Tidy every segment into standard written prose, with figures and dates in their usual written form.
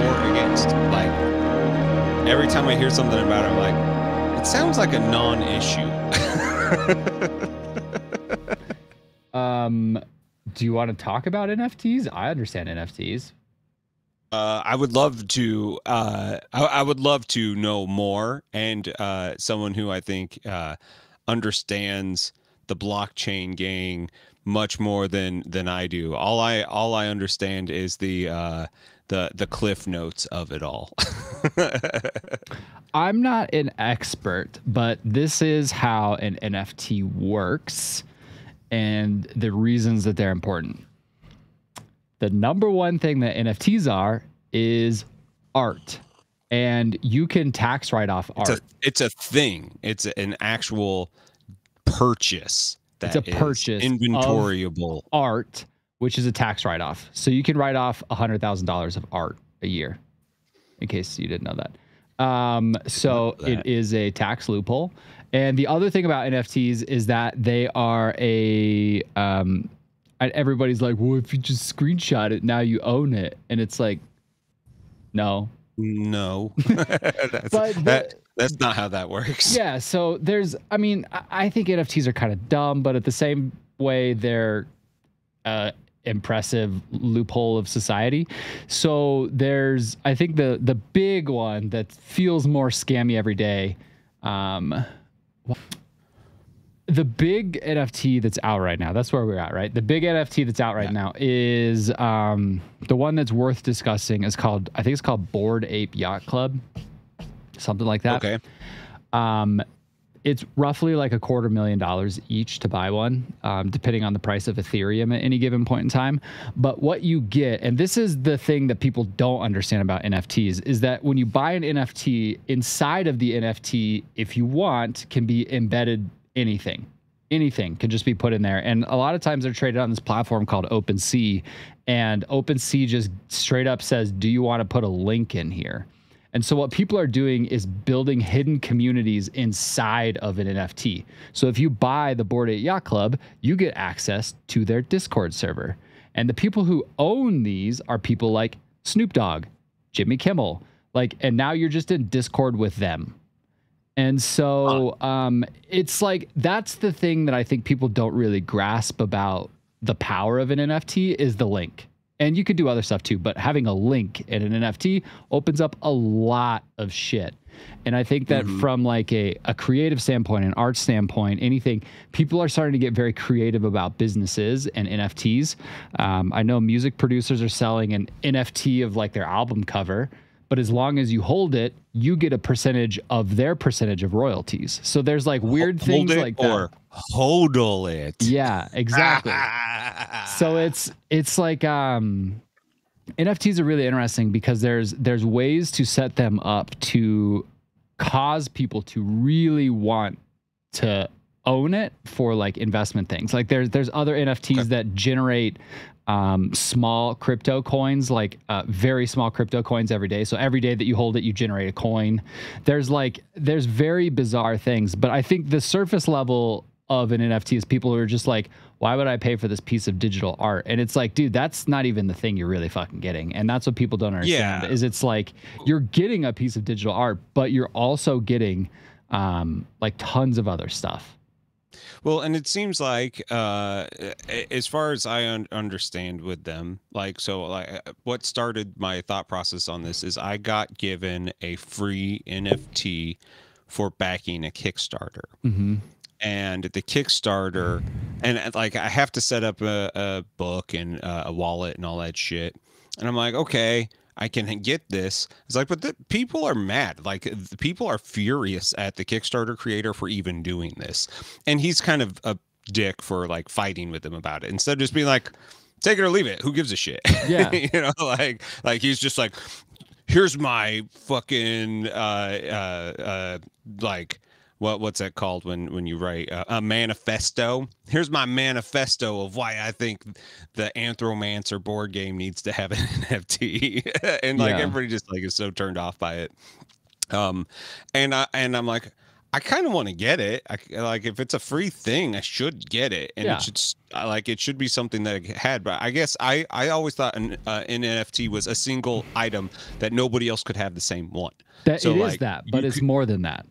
or against. Like every time I hear something about it, I'm like, it sounds like a non-issue. Do you want to talk about NFTs? I understand NFTs. I would love to. I would love to know more, and someone who I think understands the blockchain gang much more than I do. All I understand is the cliff notes of it all. I'm not an expert, but this is how an NFT works and the reasons that they're important. The number one thing that NFTs are is art. And you can tax write off art. It's a thing. It's an actual purchase. It's a purchase inventoriable art, which is a tax write off. So you can write off $100,000 of art a year, in case you didn't know that. So it is a tax loophole. And the other thing about NFTs is that they are a everybody's like, well, if you just screenshot it, now you own it. And it's like, no. That's not how that works. Yeah. So I think NFTs are kind of dumb, but at the same way, they're impressive loophole of society. So I think the big one that feels more scammy every day, the big NFT that's out right now, that's where we're at, right? The big NFT that's out right now is the one that's worth discussing is called, I think it's called Bored Ape Yacht Club, something like that. Okay. It's roughly like $250,000 each to buy one, depending on the price of Ethereum at any given point in time. But what you get, and this is the thing that people don't understand about NFTs, is that when you buy an NFT, inside of the NFT, if you want, can be embedded anything can just be put in there. And a lot of times they're traded on this platform called OpenSea, and OpenSea just straight up says, do you want to put a link in here? And so what people are doing is building hidden communities inside of an NFT. So if you buy the Bored Ape Yacht Club, you get access to their Discord server. And the people who own these are people like Snoop Dogg, Jimmy Kimmel, and now you're just in Discord with them. And so it's like, that's the thing that I think people don't really grasp about the power of an NFT is the link. And you could do other stuff too, but having a link in an NFT opens up a lot of shit. And I think that from like a creative standpoint, an art standpoint, anything, people are starting to get very creative about businesses and NFTs. I know music producers are selling an NFT of like their album cover, but as long as you hold it, you get a percentage of their percentage of royalties. So there's like weird things like that. Or hodl it. Yeah, exactly. So it's like NFTs are really interesting because there's ways to set them up to cause people to really want to own it for like investment things. Like there's other NFTs that generate small crypto coins, like very small crypto coins every day. So every day that you hold it, you generate a coin. There's very bizarre things, but I think the surface level of an NFT is people who are just like, why would I pay for this piece of digital art? And it's like, dude, that's not even the thing you're really fucking getting. And that's what people don't understand is it's like you're getting a piece of digital art, but you're also getting like tons of other stuff. Well, and it seems like, as far as I understand with them, what started my thought process on this is I got given a free NFT for backing a Kickstarter. And the Kickstarter, and like I have to set up a book and a wallet and all that shit. And I'm like, okay, I can get this. It's like, but the people are mad. Like the people are furious at the Kickstarter creator for even doing this. And he's kind of a dick for like fighting with them about it. Instead of just being like, take it or leave it. Who gives a shit? Yeah. You know, like he's just like, here's my fucking, like, what's that called when you write a manifesto? Here's my manifesto of why I think the Anthromancer board game needs to have an NFT. And like everybody just like is so turned off by it. And I'm like, I kind of want to get it. Like if it's a free thing, I should get it, and it Yeah, should like it should be something that I had. But I guess I always thought an NFT was a single item that nobody else could have the same one. that So it is like that, but you it's could, more than that.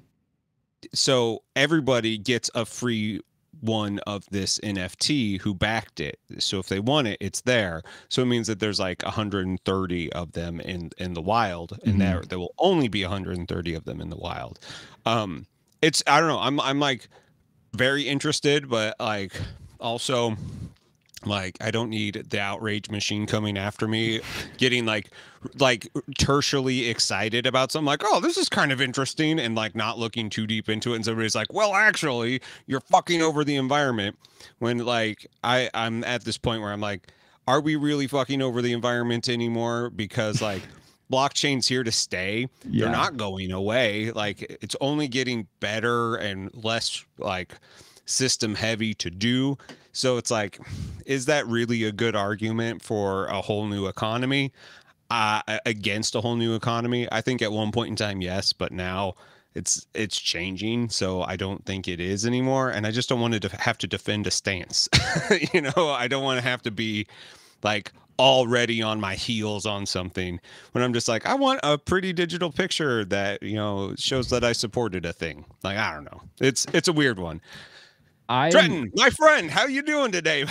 so everybody gets a free one of this NFT who backed it. So if they want it, it's there. So it means that there's like 130 of them in the wild, and Mhm. there will only be 130 of them in the wild. Um, it's I don't know. I'm like very interested, but like also like I don't need the outrage machine coming after me, getting like tertially excited about something like, oh, this is kind of interesting, and like not looking too deep into it. And somebody's like, well, actually, you're fucking over the environment. When like I'm at this point where I'm like, are we really fucking over the environment anymore? Because like blockchain's here to stay. They're Yeah. not going away. Like it's only getting better and less like system heavy to do. So it's like, is that really a good argument for a whole new economy? Against a whole new economy? I think at one point in time, yes, but now it's changing, so I don't think it is anymore. And I just don't want to have to defend a stance. You know, I don't want to have to be like already on my heels on something when I'm just like, I want a pretty digital picture that, you know, shows that I supported a thing. Like, I don't know. It's a weird one. I'm Trenton, my friend, how you doing today?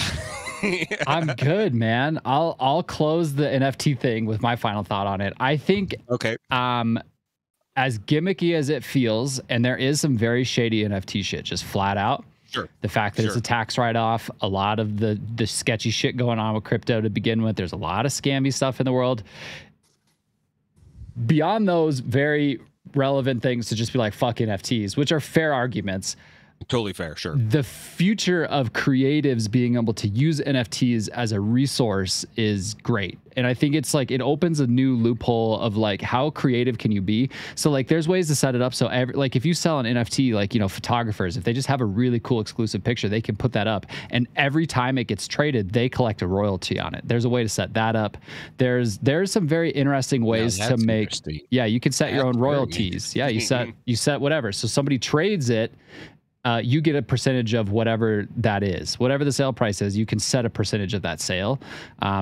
I'm good, man. I'll close the NFT thing with my final thought on it. I think Okay, um as gimmicky as it feels, and there is some very shady NFT shit, just flat out. sure, The fact that it's sure. a tax write-off, a lot of the sketchy shit going on with crypto to begin with. There's a lot of scammy stuff in the world. Beyond those very relevant things to just be like fuck NFTs, which are fair arguments. Totally fair, sure. The future of creatives being able to use NFTs as a resource is great. And I think it's like it opens a new loophole of like how creative can you be? So like there's ways to set it up so like if you sell an NFT, like, you know, photographers, if they just have a really cool exclusive picture, they can put that up, and every time it gets traded, they collect a royalty on it. There's a way to set that up. There's some very interesting ways to That's make, interesting. yeah, you can set your That's own very royalties. Yeah, interesting. you set whatever. So somebody trades it, you get a percentage of whatever that is. Whatever the sale price is, you can set a percentage of that sale.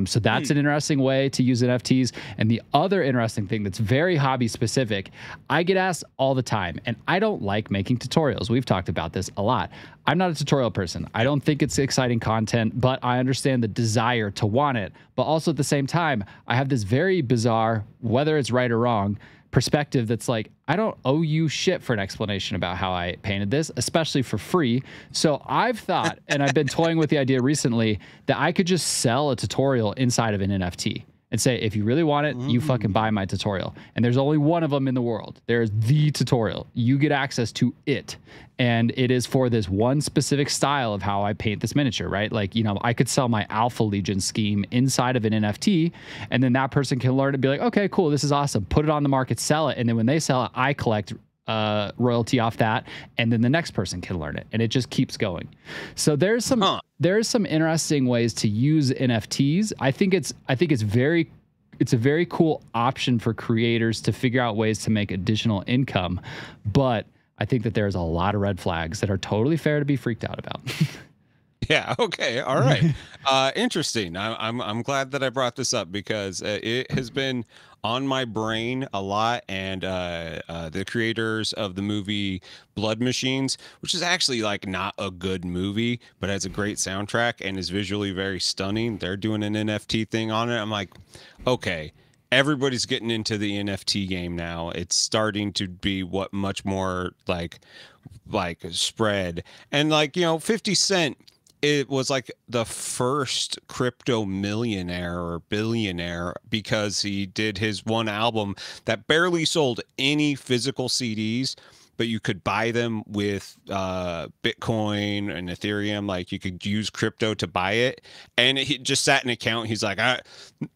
So that's an interesting way to use NFTs. And the other interesting thing that's very hobby specific, I get asked all the time, and I don't like making tutorials. We've talked about this a lot. I'm not a tutorial person. I don't think it's exciting content, but I understand the desire to want it. But also at the same time, I have this very bizarre, whether it's right or wrong, perspective that's like, I don't owe you shit for an explanation about how I painted this, especially for free. So I've thought, and I've been toying with the idea recently, that I could just sell a tutorial inside of an NFT and say, if you really want it, you fucking buy my tutorial. And there's only one of them in the world. There's the tutorial. You get access to it. And it is for this one specific style of how I paint this miniature, right? Like, you know, I could sell my Alpha Legion scheme inside of an NFT, and then that person can learn it and be like, okay, cool, this is awesome. Put it on the market, sell it. And then when they sell it, I collect royalty off that, and then the next person can learn it, and it just keeps going. So there's some interesting ways to use NFTs. I think it's a very cool option for creators to figure out ways to make additional income, but I think that there's a lot of red flags that are totally fair to be freaked out about. Yeah. Okay. All right. Interesting. I'm glad that I brought this up because it has been on my brain a lot. And the creators of the movie Blood Machines, which is actually like not a good movie, but has a great soundtrack and is visually very stunning. They're doing an NFT thing on it. I'm like, okay. Everybody's getting into the NFT game now. It's starting to be what much more like spread. And like, you know, 50 Cent, it was like the first crypto millionaire or billionaire because he did his one album that barely sold any physical CDs, but you could buy them with Bitcoin and Ethereum. Like you could use crypto to buy it, and he just sat in an account. He's like,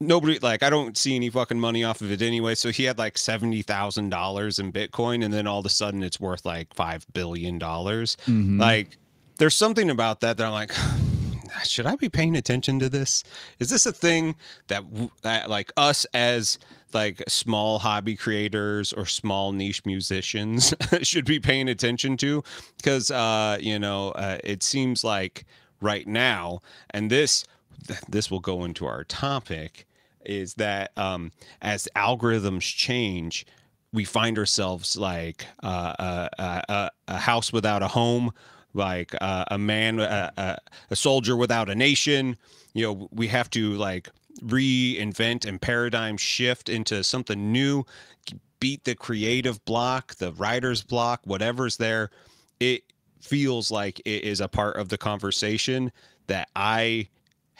nobody, like, I don't see any fucking money off of it anyway. So he had like $70,000 in Bitcoin, and then all of a sudden it's worth like $5 billion. Mhm. Like, there's something about that I'm like, should I be paying attention to this? Is this a thing that like us as like small hobby creators or small niche musicians should be paying attention to? Because it seems like right now, and this will go into our topic, is that as algorithms change, we find ourselves like a house without a home, like a man, a soldier without a nation. We have to like reinvent and paradigm shift into something new, beat the creative block, the writer's block, whatever's there. It feels like it is a part of the conversation that I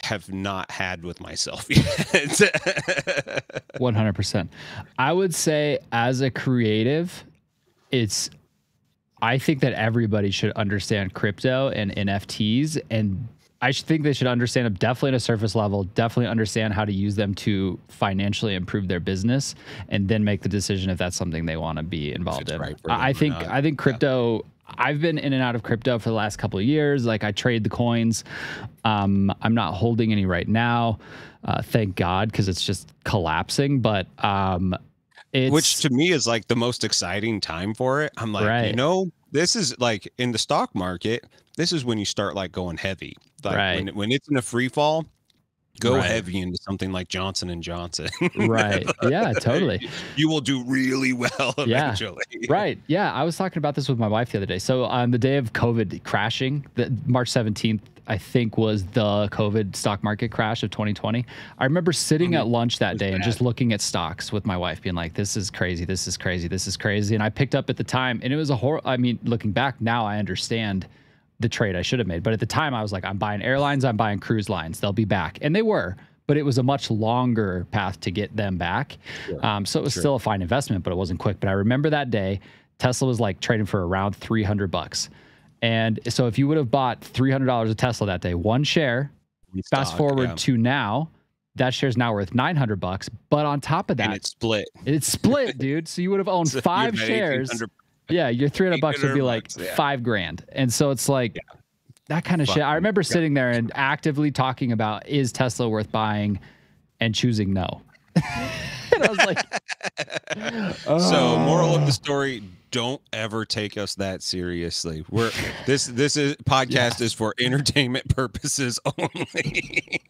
have not had with myself yet. 100%. I would say as a creative, I think that everybody should understand crypto and NFTs, and I think they should understand them definitely at a surface level, definitely understand how to use them to financially improve their business, and then make the decision if that's something they want to be involved in. Right, I think crypto. Yeah. I've been in and out of crypto for the last couple of years. Like, I trade the coins. I'm not holding any right now. Thank God, because it's just collapsing. But which to me is like the most exciting time for it. I'm like, right. This is like in the stock market. This is when you start like going heavy. Like right. when it's in a free fall, go right. heavy into something like Johnson and Johnson. Right. Yeah, totally. You will do really well eventually. Yeah. Right. Yeah. I was talking about this with my wife the other day. So on the day of COVID crashing, March 17th, I think, was the COVID stock market crash of 2020. I remember sitting at lunch that day and just looking at stocks with my wife, being like, this is crazy. This is crazy. This is crazy. And I picked up at the time, and it was looking back now, I understand the trade I should have made. But at the time I was like, I'm buying airlines, I'm buying cruise lines. They'll be back. And they were, but it was a much longer path to get them back. Sure. So it was still a fine investment, but it wasn't quick. But I remember that day, Tesla was like trading for around $300. And so if you would have bought $300 of Tesla that day, one share, fast forward to now, that share's now worth $900. But on top of that, it's split, dude. So you would have owned 5 shares. Yeah, your $300 would be like $5,000. And so it's like that kind of shit. I remember sitting there and actively talking about, is Tesla worth buying, and choosing no. And I was like, So moral of the story, don't ever take us that seriously. This is podcast is for entertainment purposes only.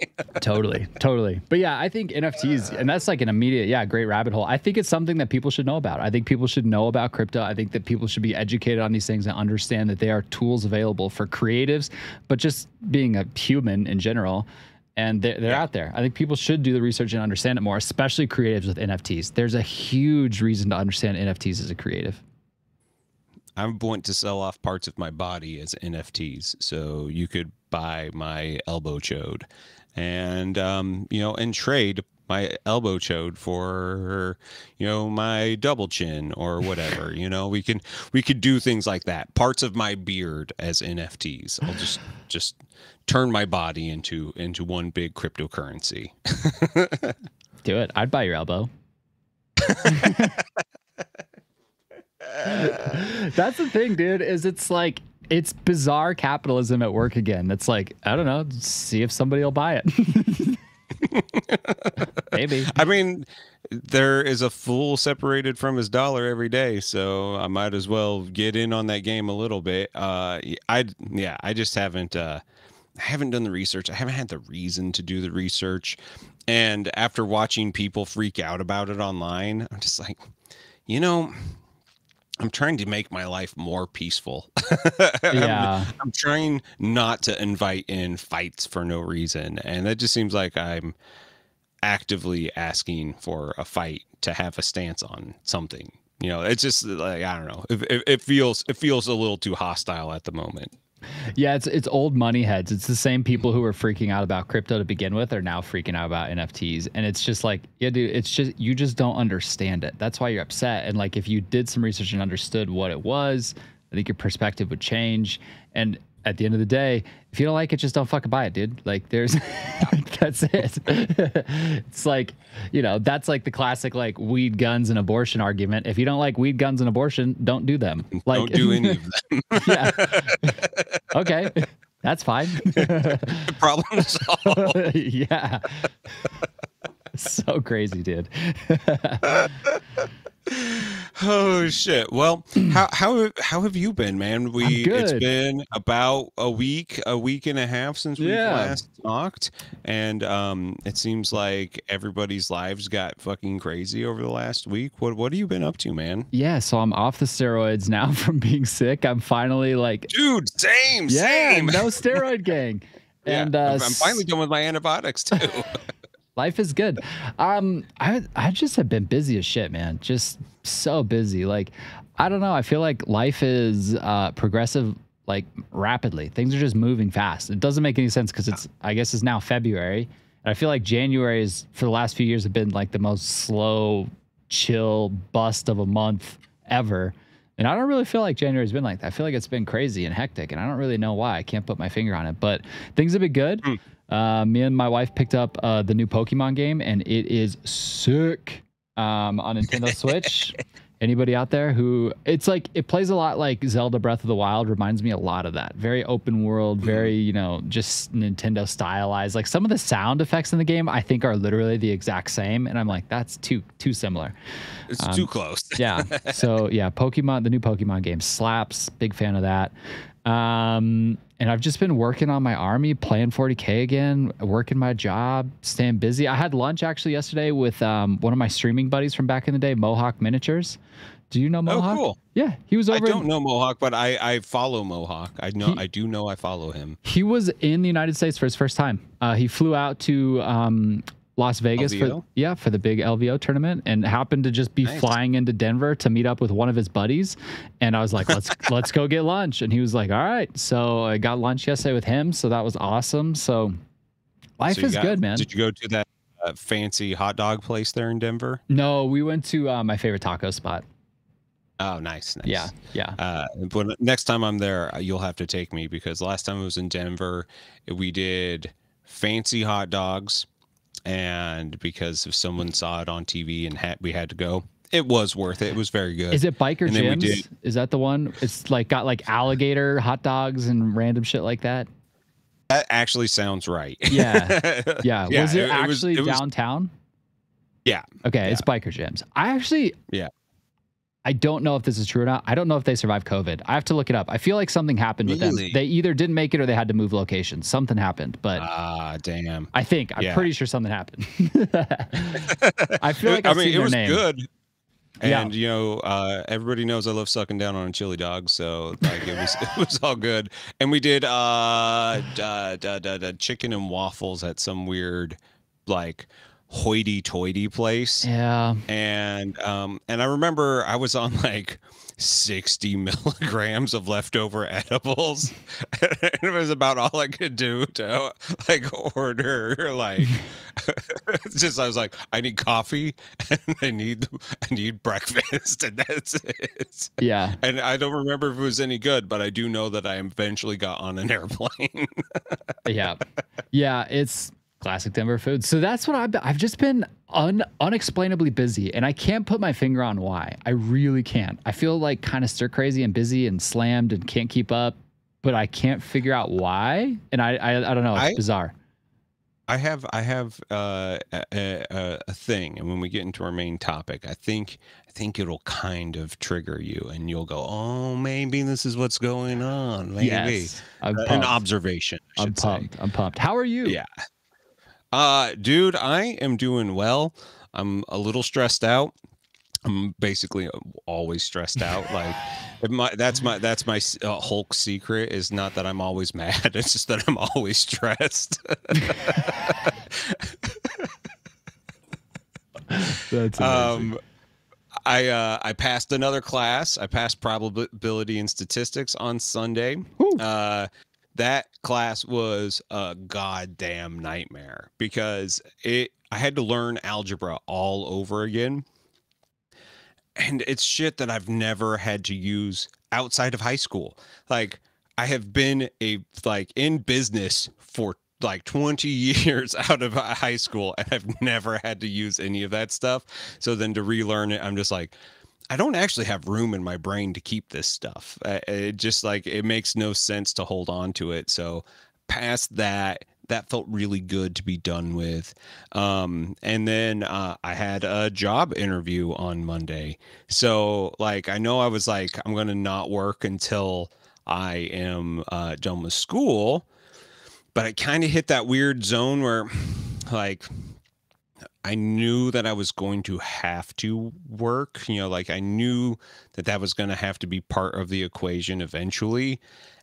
Totally. But yeah, I think NFTs, and that's like an immediate, great rabbit hole. I think it's something that people should know about. I think people should know about crypto. I think that people should be educated on these things and understand that they are tools available for creatives, but just being a human in general. And they're out there. I think people should do the research and understand it more, especially creatives with NFTs. There's a huge reason to understand NFTs as a creative. I want to sell off parts of my body as NFTs, so you could buy my elbow chode, and and trade my elbow chode for my double chin or whatever. We could do things like that. Parts of my beard as NFTs. I'll just turn my body into one big cryptocurrency. Do it. I'd buy your elbow. That's the thing, dude, is it's like, it's bizarre capitalism at work again. It's like, I don't know, see if somebody will buy it. Maybe. I mean, there is a fool separated from his dollar every day, so I might as well get in on that game a little bit. I just haven't I haven't done the research. I haven't had the reason to do the research. And after watching people freak out about it online, I'm just like, I'm trying to make my life more peaceful. Yeah. I'm trying not to invite in fights for no reason. And it just seems like I'm actively asking for a fight to have a stance on something. It's just like, I don't know. It feels a little too hostile at the moment. Yeah, it's old money heads. It's the same people who were freaking out about crypto to begin with are now freaking out about NFTs. And it's just like, yeah, dude, it's just, you just don't understand it. That's why you're upset. And like, if you did some research and understood what it was, I think your perspective would change. And at the end of the day, if you don't like it, just don't fucking buy it, dude. Like, there's, that's it. It's like, that's like the classic, like, weed, guns, and abortion argument. If you don't like weed, guns, and abortion, don't do them. Like, don't do any of them. Yeah. Okay. That's fine. Problem solved. Yeah. So crazy, dude. Oh shit. Well, how have you been, man? I'm It's good. been about a week and a half since we've Yeah. last talked, and it seems like everybody's lives got fucking crazy over the last week. What have you been up to, man? Yeah, so I'm off the steroids now from being sick. I'm finally like, Dude, same, yeah, same. no steroid gang. Yeah, And I'm finally done with my antibiotics too. life is good. I just have been busy as shit, man. Just so busy. Like, I don't know. I feel like life is progressive like rapidly. Things are just moving fast. It doesn't make any sense because I guess it's now February. And I feel like January is for the last few years have been like the most slow, chill bust of a month ever. And I don't really feel like January's been like that. I feel like it's been crazy and hectic, and I don't really know why. I can't put my finger on it, but things have been good. Me and my wife picked up the new Pokemon game, and it is sick on Nintendo Switch. Anybody out there who it's like it plays a lot like Zelda Breath of the Wild, reminds me a lot of that. Very open world, very, you know, just Nintendo stylized. Like some of the sound effects in the game I think are literally the exact same, and I'm like, that's too similar. It's too close. Yeah. So yeah, Pokemon, the new Pokemon game slaps. Big fan of that. And I've just been working on my army, playing 40K again, working my job, staying busy. I had lunch actually yesterday with one of my streaming buddies from back in the day, Mohawk Miniatures. Do you know Mohawk? Oh, cool. Yeah, he was I over. don't know Mohawk, but I follow Mohawk. I do know I follow him. He was in the United States for his first time. He flew out to Las Vegas for the big LVO tournament, and happened to just be flying into Denver to meet up with one of his buddies. And I was like, let's go get lunch. And he was like, all right. So I got lunch yesterday with him. So that was awesome. So life is good, man. Did you go to that fancy hot dog place there in Denver? No, we went to my favorite taco spot. Oh, nice. Yeah. But next time I'm there, you'll have to take me, because last time I was in Denver, we did fancy hot dogs. And because if someone saw it on TV and we had to go, it was worth it. It was very good. Is it Biker Jim's? Is that the one? It's like got like alligator hot dogs and random shit like that. That actually sounds right. Yeah. Yeah. Was it actually it was downtown? Yeah. Okay. Yeah. It's Biker Jim's. I don't know if this is true or not. I don't know if they survived COVID. I have to look it up. I feel like something happened with them. They either didn't make it or they had to move locations. Something happened, but damn. I'm pretty sure something happened. I feel like it was good. And you know, everybody knows I love sucking down on a chili dog, so like it was all good. And we did chicken and waffles at some weird like hoity-toity place. Yeah. And I remember I was on like 60 milligrams of leftover edibles. And it was about all I could do to like order like just I was like, I need coffee and I need breakfast, and that's it. Yeah. And I don't remember if it was any good, but I do know that I eventually got on an airplane. Yeah. Yeah, it's classic Denver food. So that's what I've just been unexplainably busy, and I can't put my finger on why. I really can't. I feel like kind of stir crazy and busy and slammed and can't keep up, but I can't figure out why. And I don't know. It's bizarre. I have a thing, and when we get into our main topic, I think it'll kind of trigger you, and you'll go, "Oh, maybe this is what's going on." Maybe yes, an observation. I'm pumped. How are you? Yeah. Dude, I am doing well. I'm a little stressed out. I'm basically always stressed out. Like that's my Hulk secret is not that I'm always mad. It's just that I'm always stressed. That's amazing. I passed another class. I passed probability and statistics on Sunday. That class was a goddamn nightmare because I had to learn algebra all over again. And it's shit that I've never had to use outside of high school. Like I have been in business for like 20 years out of high school, and I've never had to use any of that stuff. So then to relearn it, I'm just like, I don't actually have room in my brain to keep this stuff. It just like it makes no sense to hold on to it. So past that, that felt really good to be done with. And then I had a job interview on Monday. So like I know I was like I'm gonna not work until I am done with school, but I kind of hit that weird zone where like I knew that I was going to have to work, like I knew that that was going to have to be part of the equation eventually.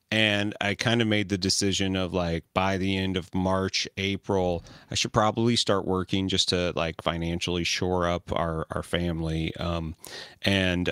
And I kind of made the decision of like by the end of March, April, I should probably start working just to like financially shore up our family. And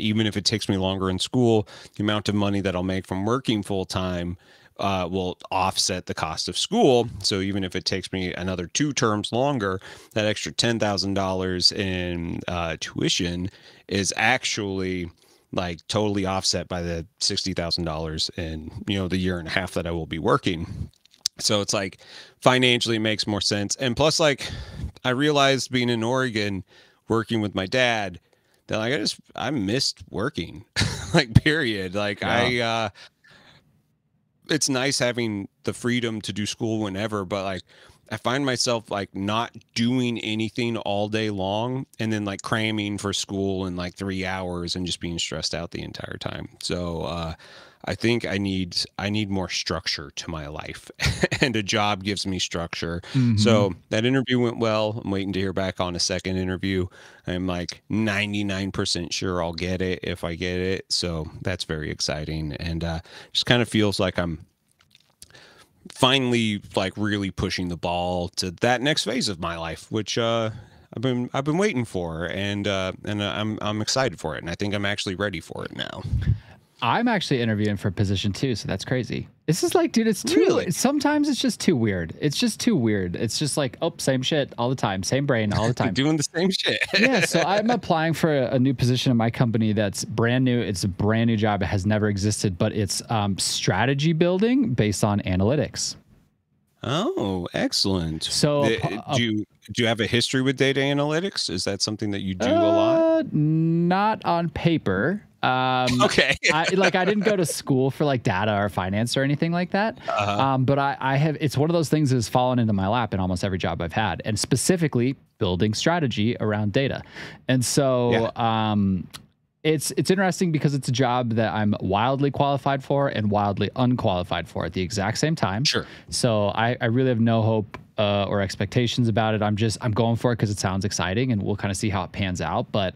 even if it takes me longer in school, the amount of money that I'll make from working full time will offset the cost of school. So even if it takes me another 2 terms longer, that extra $10,000 in tuition is actually like totally offset by the $60,000 in the year and a half that I will be working. So it's like financially it makes more sense. And plus, like I realized being in Oregon, working with my dad, that like I missed working, like period. Like Yeah. it's nice having the freedom to do school whenever, but like I find myself like not doing anything all day long and then like cramming for school in like 3 hours and just being stressed out the entire time. So I think I need more structure to my life and a job gives me structure. Hmm. So that interview went well. I'm waiting to hear back on a second interview. I'm like 99% sure I'll get it if I get it. So that's very exciting. And just kind of feels like I'm finally like really pushing the ball to that next phase of my life, which I've been waiting for, and I'm excited for it, and I think I'm actually ready for it now. I'm actually interviewing for a position too, so that's crazy. This is like, dude, it's too. Really? Sometimes it's just too weird. It's just too weird. It's just like, oh, same shit all the time, same brain all the time. Doing the same Yeah, so shit. I'm applying for a new position in my company that's brand new. It's a brand new job. It has never existed, but it's strategy building based on analytics. Oh, excellent. So, Do you have a history with data analytics? Is that something that you do a lot? not on paper. Okay. I didn't go to school for like data or finance or anything like that. Uh-huh. But I have, it's one of those things that has fallen into my lap in almost every job I've had, and specifically building strategy around data. And so, Yeah. it's interesting because it's a job that I'm wildly qualified for and wildly unqualified for at the exact same time. Sure. So I really have no hope or expectations about it. I'm going for it because it sounds exciting, and we'll kind of see how it pans out. But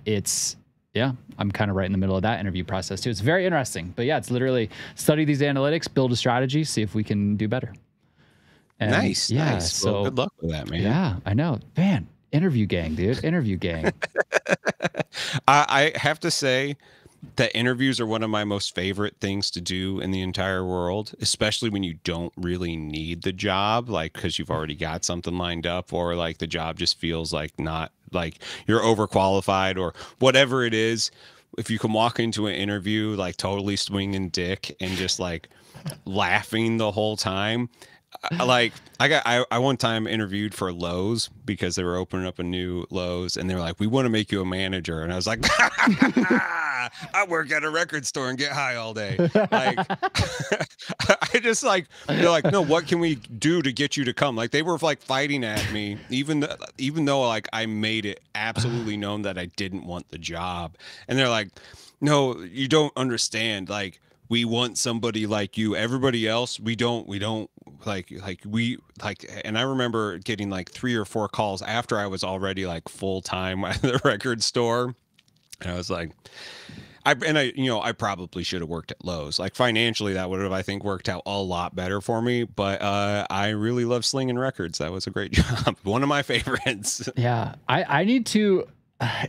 it's yeah, I'm kind of right in the middle of that interview process too. It's very interesting. But yeah, it's literally study these analytics, build a strategy, see if we can do better. And Nice. yeah, Nice. Well, so good luck with that, man. yeah, I know, man. Interview gang, dude. Interview gang. I have to say that interviews are one of my most favorite things to do in the entire world, especially when you don't really need the job, like because you've already got something lined up, or like the job just feels like not like you're overqualified or whatever it is. If you can walk into an interview like totally swinging dick and just like laughing the whole time. I one time interviewed for Lowe's because they were opening up a new Lowe's, and they were like, we want to make you a manager, and I was like, I work at a record store and get high all day. Like I just like, they're like, no, what can we do to get you to come? Like they were like fighting at me, even though like I made it absolutely known that I didn't want the job, and they're like, no, you don't understand, like we want somebody like you. Everybody else, we don't like, and I remember getting like 3 or 4 calls after I was already like full time at the record store. And I was like, I probably should have worked at Lowe's. Like financially, that would have, I think, worked out a lot better for me. But I really love slinging records. That was a great job. One of my favorites. Yeah, I need to.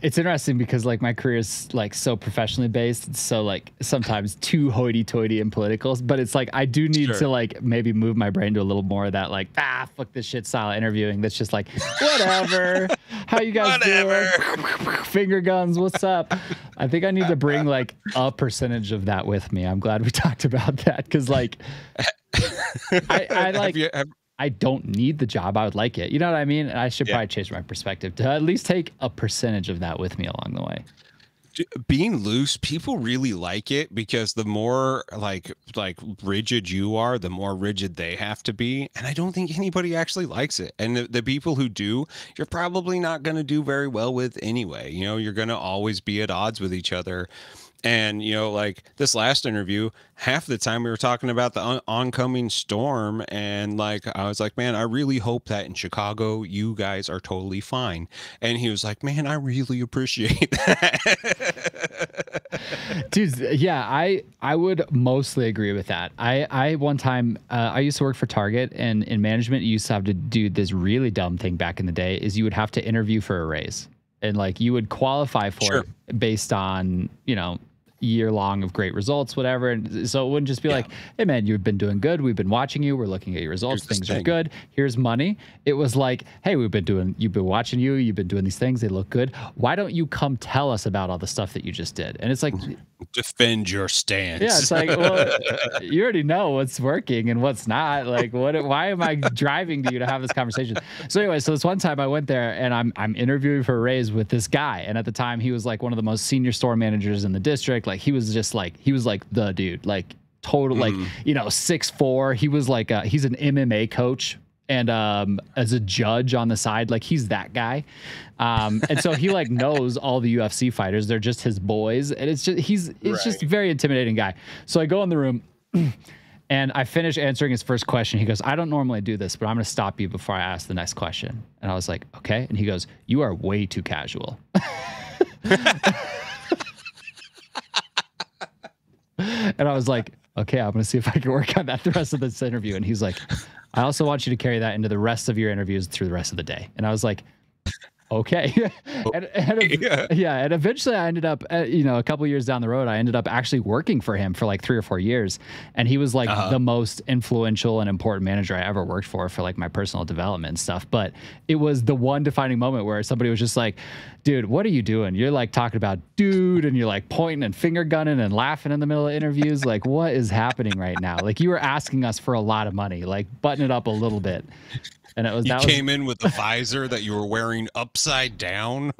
It's interesting because like my career is like so professionally based. It's so like sometimes too hoity-toity and political, but it's like I do need Sure. to like maybe move my brain to a little more of that like fuck this shit style interviewing. That's just like whatever. How you guys Whatever. doing? Finger guns. What's up? I think I need to bring like a percentage of that with me. I'm glad we talked about that because like I like. I don't need the job. I would like it. You know what I mean? And I should Yeah. probably change my perspective to at least take a percentage of that with me along the way. being loose, people really like it because the more like rigid you are, the more rigid they have to be. And I don't think anybody actually likes it. And the people who do, you're probably not going to do very well with anyway. You know, you're going to always be at odds with each other. And, you know, like this last interview, half the time we were talking about the oncoming storm. And like, I was like, man, I really hope that in Chicago, you guys are totally fine. And he was like, man, I really appreciate that. Dude, yeah, I would mostly agree with that. I one time I used to work for Target, and in management you used to have to do this really dumb thing back in the day is you would have to interview for a raise. And like you would qualify for Sure. it based on, you know, year long of great results, whatever. And so it wouldn't just be like, hey man, you've been doing good. We've been watching you. We're looking at your results. Here's Things this are thing. good. Here's money. It was like, hey, you've been watching you. You've been doing these things. They look good. Why don't you come tell us about all the stuff that you just did? And it's like, Defend your stance. yeah, it's like, well, you already know what's working and what's not. Like, why am I driving to you to have this conversation? So anyway, so this one time I went there and I'm interviewing for a raise with this guy. And at the time he was like one of the most senior store managers in the district. Like he was like the dude, like total, like, you know, 6'4". He was like, he's an MMA coach. And as a judge on the side, like he's that guy. And so he like knows all the UFC fighters. They're just his boys. And it's just a very intimidating guy. So I go in the room and I finish answering his first question. He goes, I don't normally do this, but I'm going to stop you before I ask the next question. And I was like, okay. And he goes, you are way too casual. And I was like, okay, I'm going to see if I can work on that the rest of this interview. And he's like, I also want you to carry that into the rest of your interviews through the rest of the day. And I was like, okay. and eventually I ended up, you know, a couple of years down the road, I ended up actually working for him for like 3 or 4 years. And he was like the most influential and important manager I ever worked for like my personal development and stuff. But it was the one defining moment where somebody was just like, dude, what are you doing? You're like talking about dude, and you're like pointing and finger gunning and laughing in the middle of interviews. Like, what is happening right now? Like, you were asking us for a lot of money, like button it up a little bit. And You came in with a visor that you were wearing upside down.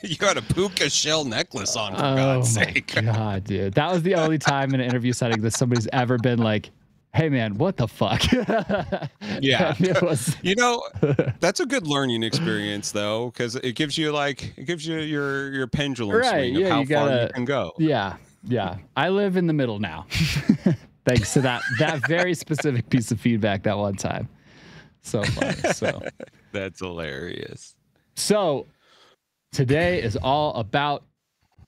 You had a puka shell necklace on, for God's sake. God, dude. That was the only time in an interview setting that somebody's ever been like, hey man, what the fuck? Yeah. It was, you know, that's a good learning experience though, because it gives you your pendulum swing of how far you can go. Yeah. Yeah. I live in the middle now. Thanks to that very specific piece of feedback that one time. So funny. So that's hilarious. So today is all about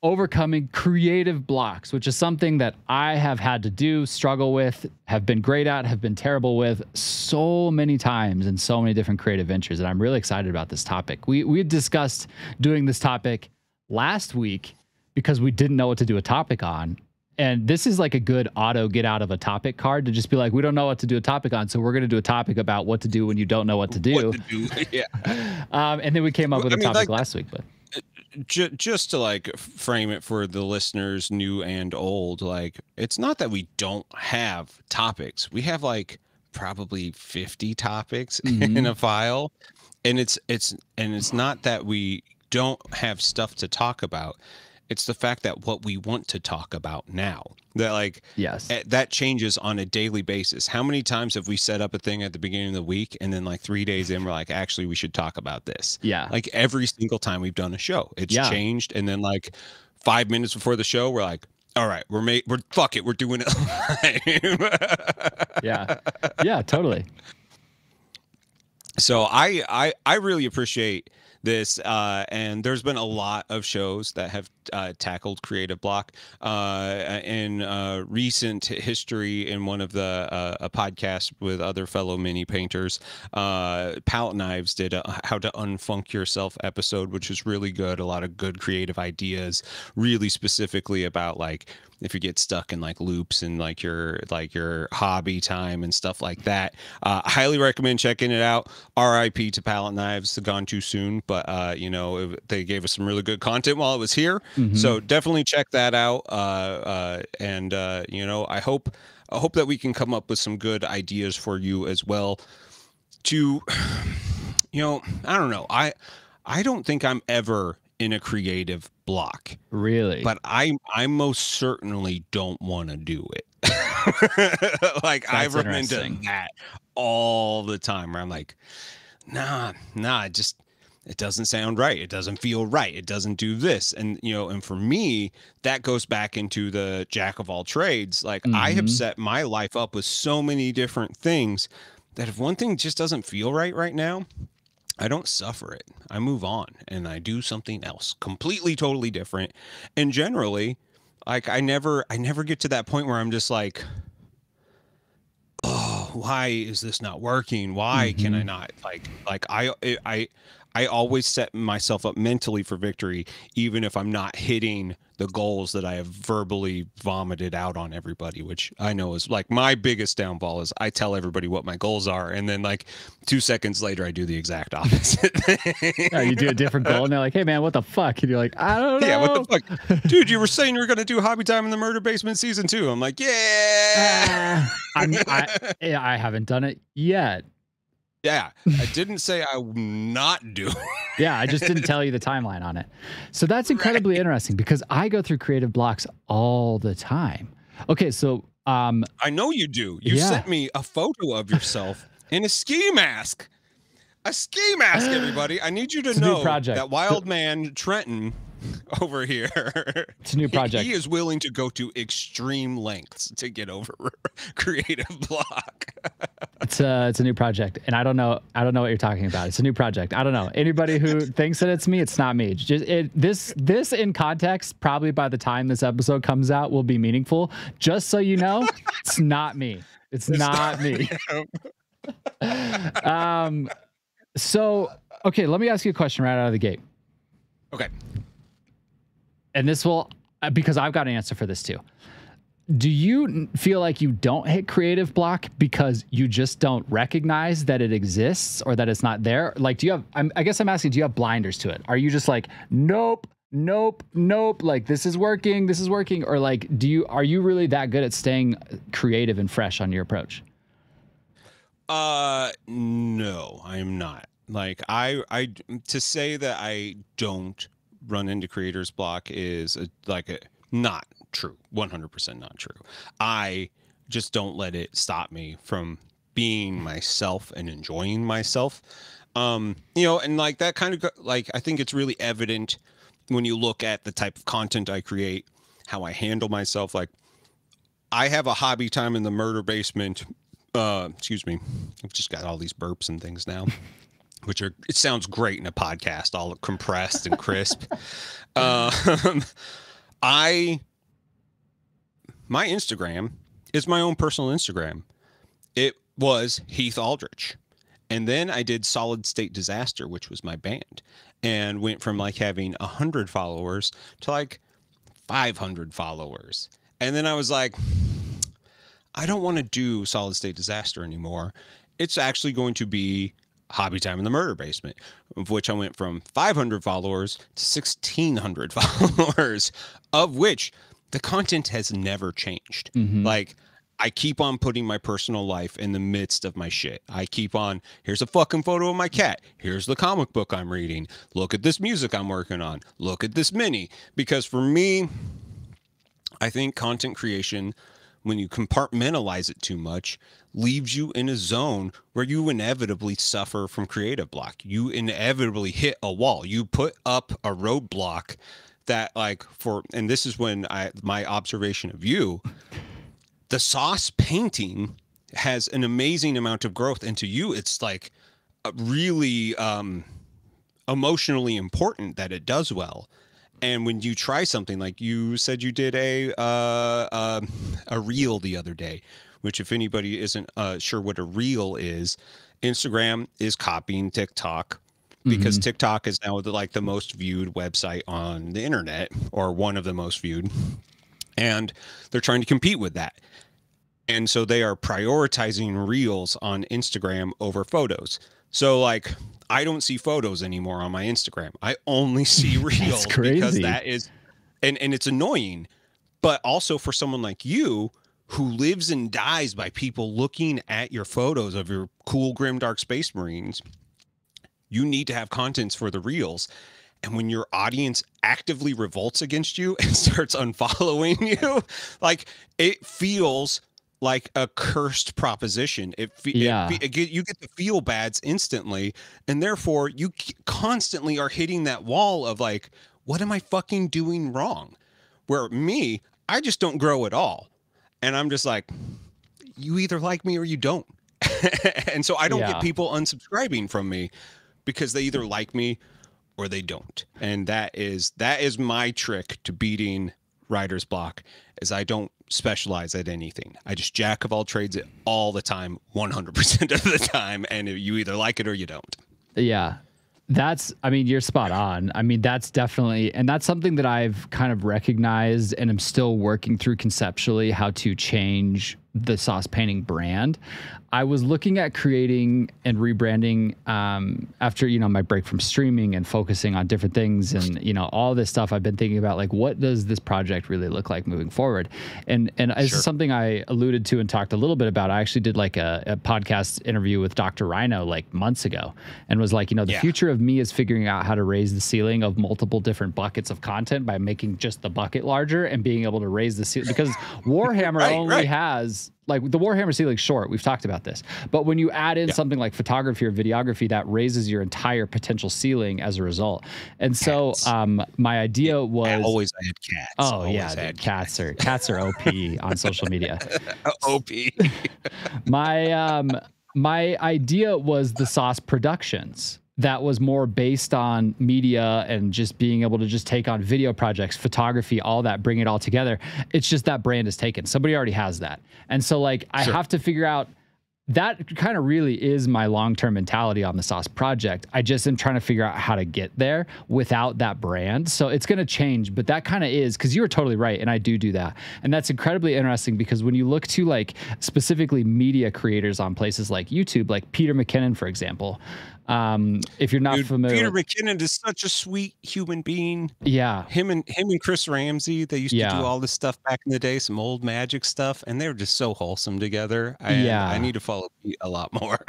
overcoming creative blocks, which is something that I have had to do, struggle with, have been great at, have been terrible with so many times in so many different creative ventures. And I'm really excited about this topic. We had discussed doing this topic last week because we didn't know what to do a topic on. And this is like a good auto get out of a topic card to just be like, we don't know what to do a topic on, so we're going to do a topic about what to do when you don't know what to do. Yeah. And then we came up with a topic last week. But just to like frame it for the listeners, new and old, like it's not that we don't have topics. We have like probably 50 topics in a file, and it's not that we don't have stuff to talk about. It's the fact that what we want to talk about now, that like, yes, that changes on a daily basis. How many times have we set up a thing at the beginning of the week and then like 3 days in, we're like, actually, we should talk about this. Yeah. Like every single time we've done a show, it's changed. And then like 5 minutes before the show, we're like, all right, we're fuck it. We're doing it live. Yeah, totally. So I really appreciate this, and there's been a lot of shows that have tackled creative block in recent history. In one of the a podcast with other fellow mini painters, Palate Knives did a how to unfunk yourself episode, which is really good. A lot of good creative ideas, really specifically about like if you get stuck in like loops and like your hobby time and stuff like that. I highly recommend checking it out. RIP to Palate Knives, gone too soon, but you know, they gave us some really good content while it was here. So definitely check that out. And you know, I hope that we can come up with some good ideas for you as well to, you know, I don't know. I don't think I'm ever in a creative block. Really? But I most certainly don't want to do it. Like I That's run into interesting. that all the time where I'm like, nah, it doesn't sound right. It doesn't feel right. It doesn't do this. And, and for me, that goes back into the jack of all trades. Like I have Mm-hmm. set my life up with so many different things that if one thing just doesn't feel right now, I don't suffer it. I move on and I do something else completely, totally different. And generally, like I never get to that point where I'm just like, oh, why is this not working? Why can I Mm-hmm. not I always set myself up mentally for victory, even if I'm not hitting the goals that I have verbally vomited out on everybody, which I know is like my biggest downfall is I tell everybody what my goals are. And then like 2 seconds later, I do the exact opposite Yeah, thing. you do a different goal, and they're like, "Hey, man, what the fuck?" And you're like, "I don't Yeah, what the know." fuck? Dude, you were saying you were going to do Hobby Time in the Murder Basement season 2. I'm like, yeah. Yeah, I haven't done it yet. Yeah, I didn't say I would not do it. Yeah, I just didn't tell you the timeline on it. So that's incredibly Right. interesting because I go through creative blocks all the time. Okay, so I know you do. You yeah. sent me a photo of yourself in a ski mask. A ski mask, everybody. I need you to It's a new know project. that wild man Trenton over here, It's a new project. he is willing to go to extreme lengths to get over creative block. It's a new project, and I don't know what you're talking about. It's a new project. I don't know anybody who thinks that it's me. It's not me. This in context. Probably by the time this episode comes out, will be meaningful. Just so you know, it's not me. It's not me. Um. So okay, let me ask you a question right out of the gate, Okay. and this will because I've got an answer for this too. Do you feel like you don't hit creative block because you just don't recognize that it exists or that it's not there? Like, do you have, I guess I'm asking, do you have blinders to it? Are you just like, nope, nope, nope, like this is working, or like, are you really that good at staying creative and fresh on your approach? No, I am not. Like to say that I don't run into creator's block is not true. 100% not true. I just don't let it stop me from being myself and enjoying myself. And like that kind of like I think it's really evident when you look at the type of content I create, how I handle myself. Like I have a hobby time in the murder basement. Excuse me. I've just got all these burps and things now, which it sounds great in a podcast, all compressed and crisp. Um, my Instagram is my own personal Instagram. It was Heath Aldrich. And then I did Solid State Disaster, which was my band, and went from like having 100 followers to like 500 followers. And then I was like, I don't want to do Solid State Disaster anymore. It's actually going to be Hobby Time in the Murder Basement, of which I went from 500 followers to 1,600 followers, of which the content has never changed. Mm-hmm. Like, I keep on putting my personal life in the midst of my shit. I keep on, here's a fucking photo of my cat. Here's the comic book I'm reading. Look at this music I'm working on. Look at this mini. Because for me, I think content creation, when you compartmentalize it too much, leaves you in a zone where you inevitably suffer from creative block. You inevitably hit a wall. You put up a roadblock that and this is when my observation of you, the sauce painting has an amazing amount of growth. And to you, it's like really emotionally important that it does well. And when you try something, like you said, you did a reel the other day, which if anybody isn't sure what a reel is, Instagram is copying TikTok because Mm-hmm. TikTok is now the most viewed website on the internet, or one of the most viewed. And they're trying to compete with that. And so they are prioritizing reels on Instagram over photos. So like, I don't see photos anymore on my Instagram. I only see reels because that is, and it's annoying. But also for someone like you who lives and dies by people looking at your photos of your cool grimdark space marines, you need to have contents for the reels. And when your audience actively revolts against you and starts unfollowing you, like it feels like a cursed proposition. Yeah. You get the feel bads instantly, and therefore you constantly are hitting that wall of like, what am I fucking doing wrong? Where me, I just don't grow at all, and I'm just like, you either like me or you don't. And so I don't get Yeah. people unsubscribing from me because they either like me or they don't. And that is my trick to beating writer's block, is I don't specialize at anything. I just jack of all trades it all the time, 100% of the time, and you either like it or you don't. Yeah. I mean, you're spot on. I mean, that's definitely, and that's something that I've kind of recognized and I'm still working through conceptually how to change the sauce painting brand. I was looking at creating and rebranding after, my break from streaming and focusing on different things and, all this stuff. I've been thinking about like, what does this project really look like moving forward? And this is something I alluded to and talked a little bit about. I actually did like a podcast interview with Dr. Rhino like months ago and was like, the future of me is figuring out how to raise the ceiling of multiple different buckets of content by making just the bucket larger and being able to raise the ceiling, because Warhammer only has like the Warhammer ceiling short. We've talked about this, but when you add in something like photography or videography, that raises your entire potential ceiling as a result. And so, my idea was I always had cats. Oh yeah, dude, cats are OP on social media. OP. My idea was the Sauce Productions. That was more based on media and just being able to just take on video projects, photography, all that, bring it all together. It's just that brand is taken. Somebody already has that. And so like, I have to figure out, that kind of really is my long-term mentality on the Sauce project. I just am trying to figure out how to get there without that brand. So it's going to change, but that kind of is, because you were totally right. And I do that. And that's incredibly interesting because when you look to like specifically media creators on places like YouTube, like Peter McKinnon, for example, if you're not familiar, Peter McKinnon is such a sweet human being. Yeah. Him and Chris Ramsey, they used to do all this stuff back in the day, some old magic stuff, and they were just so wholesome together. I need to follow Pete a lot more.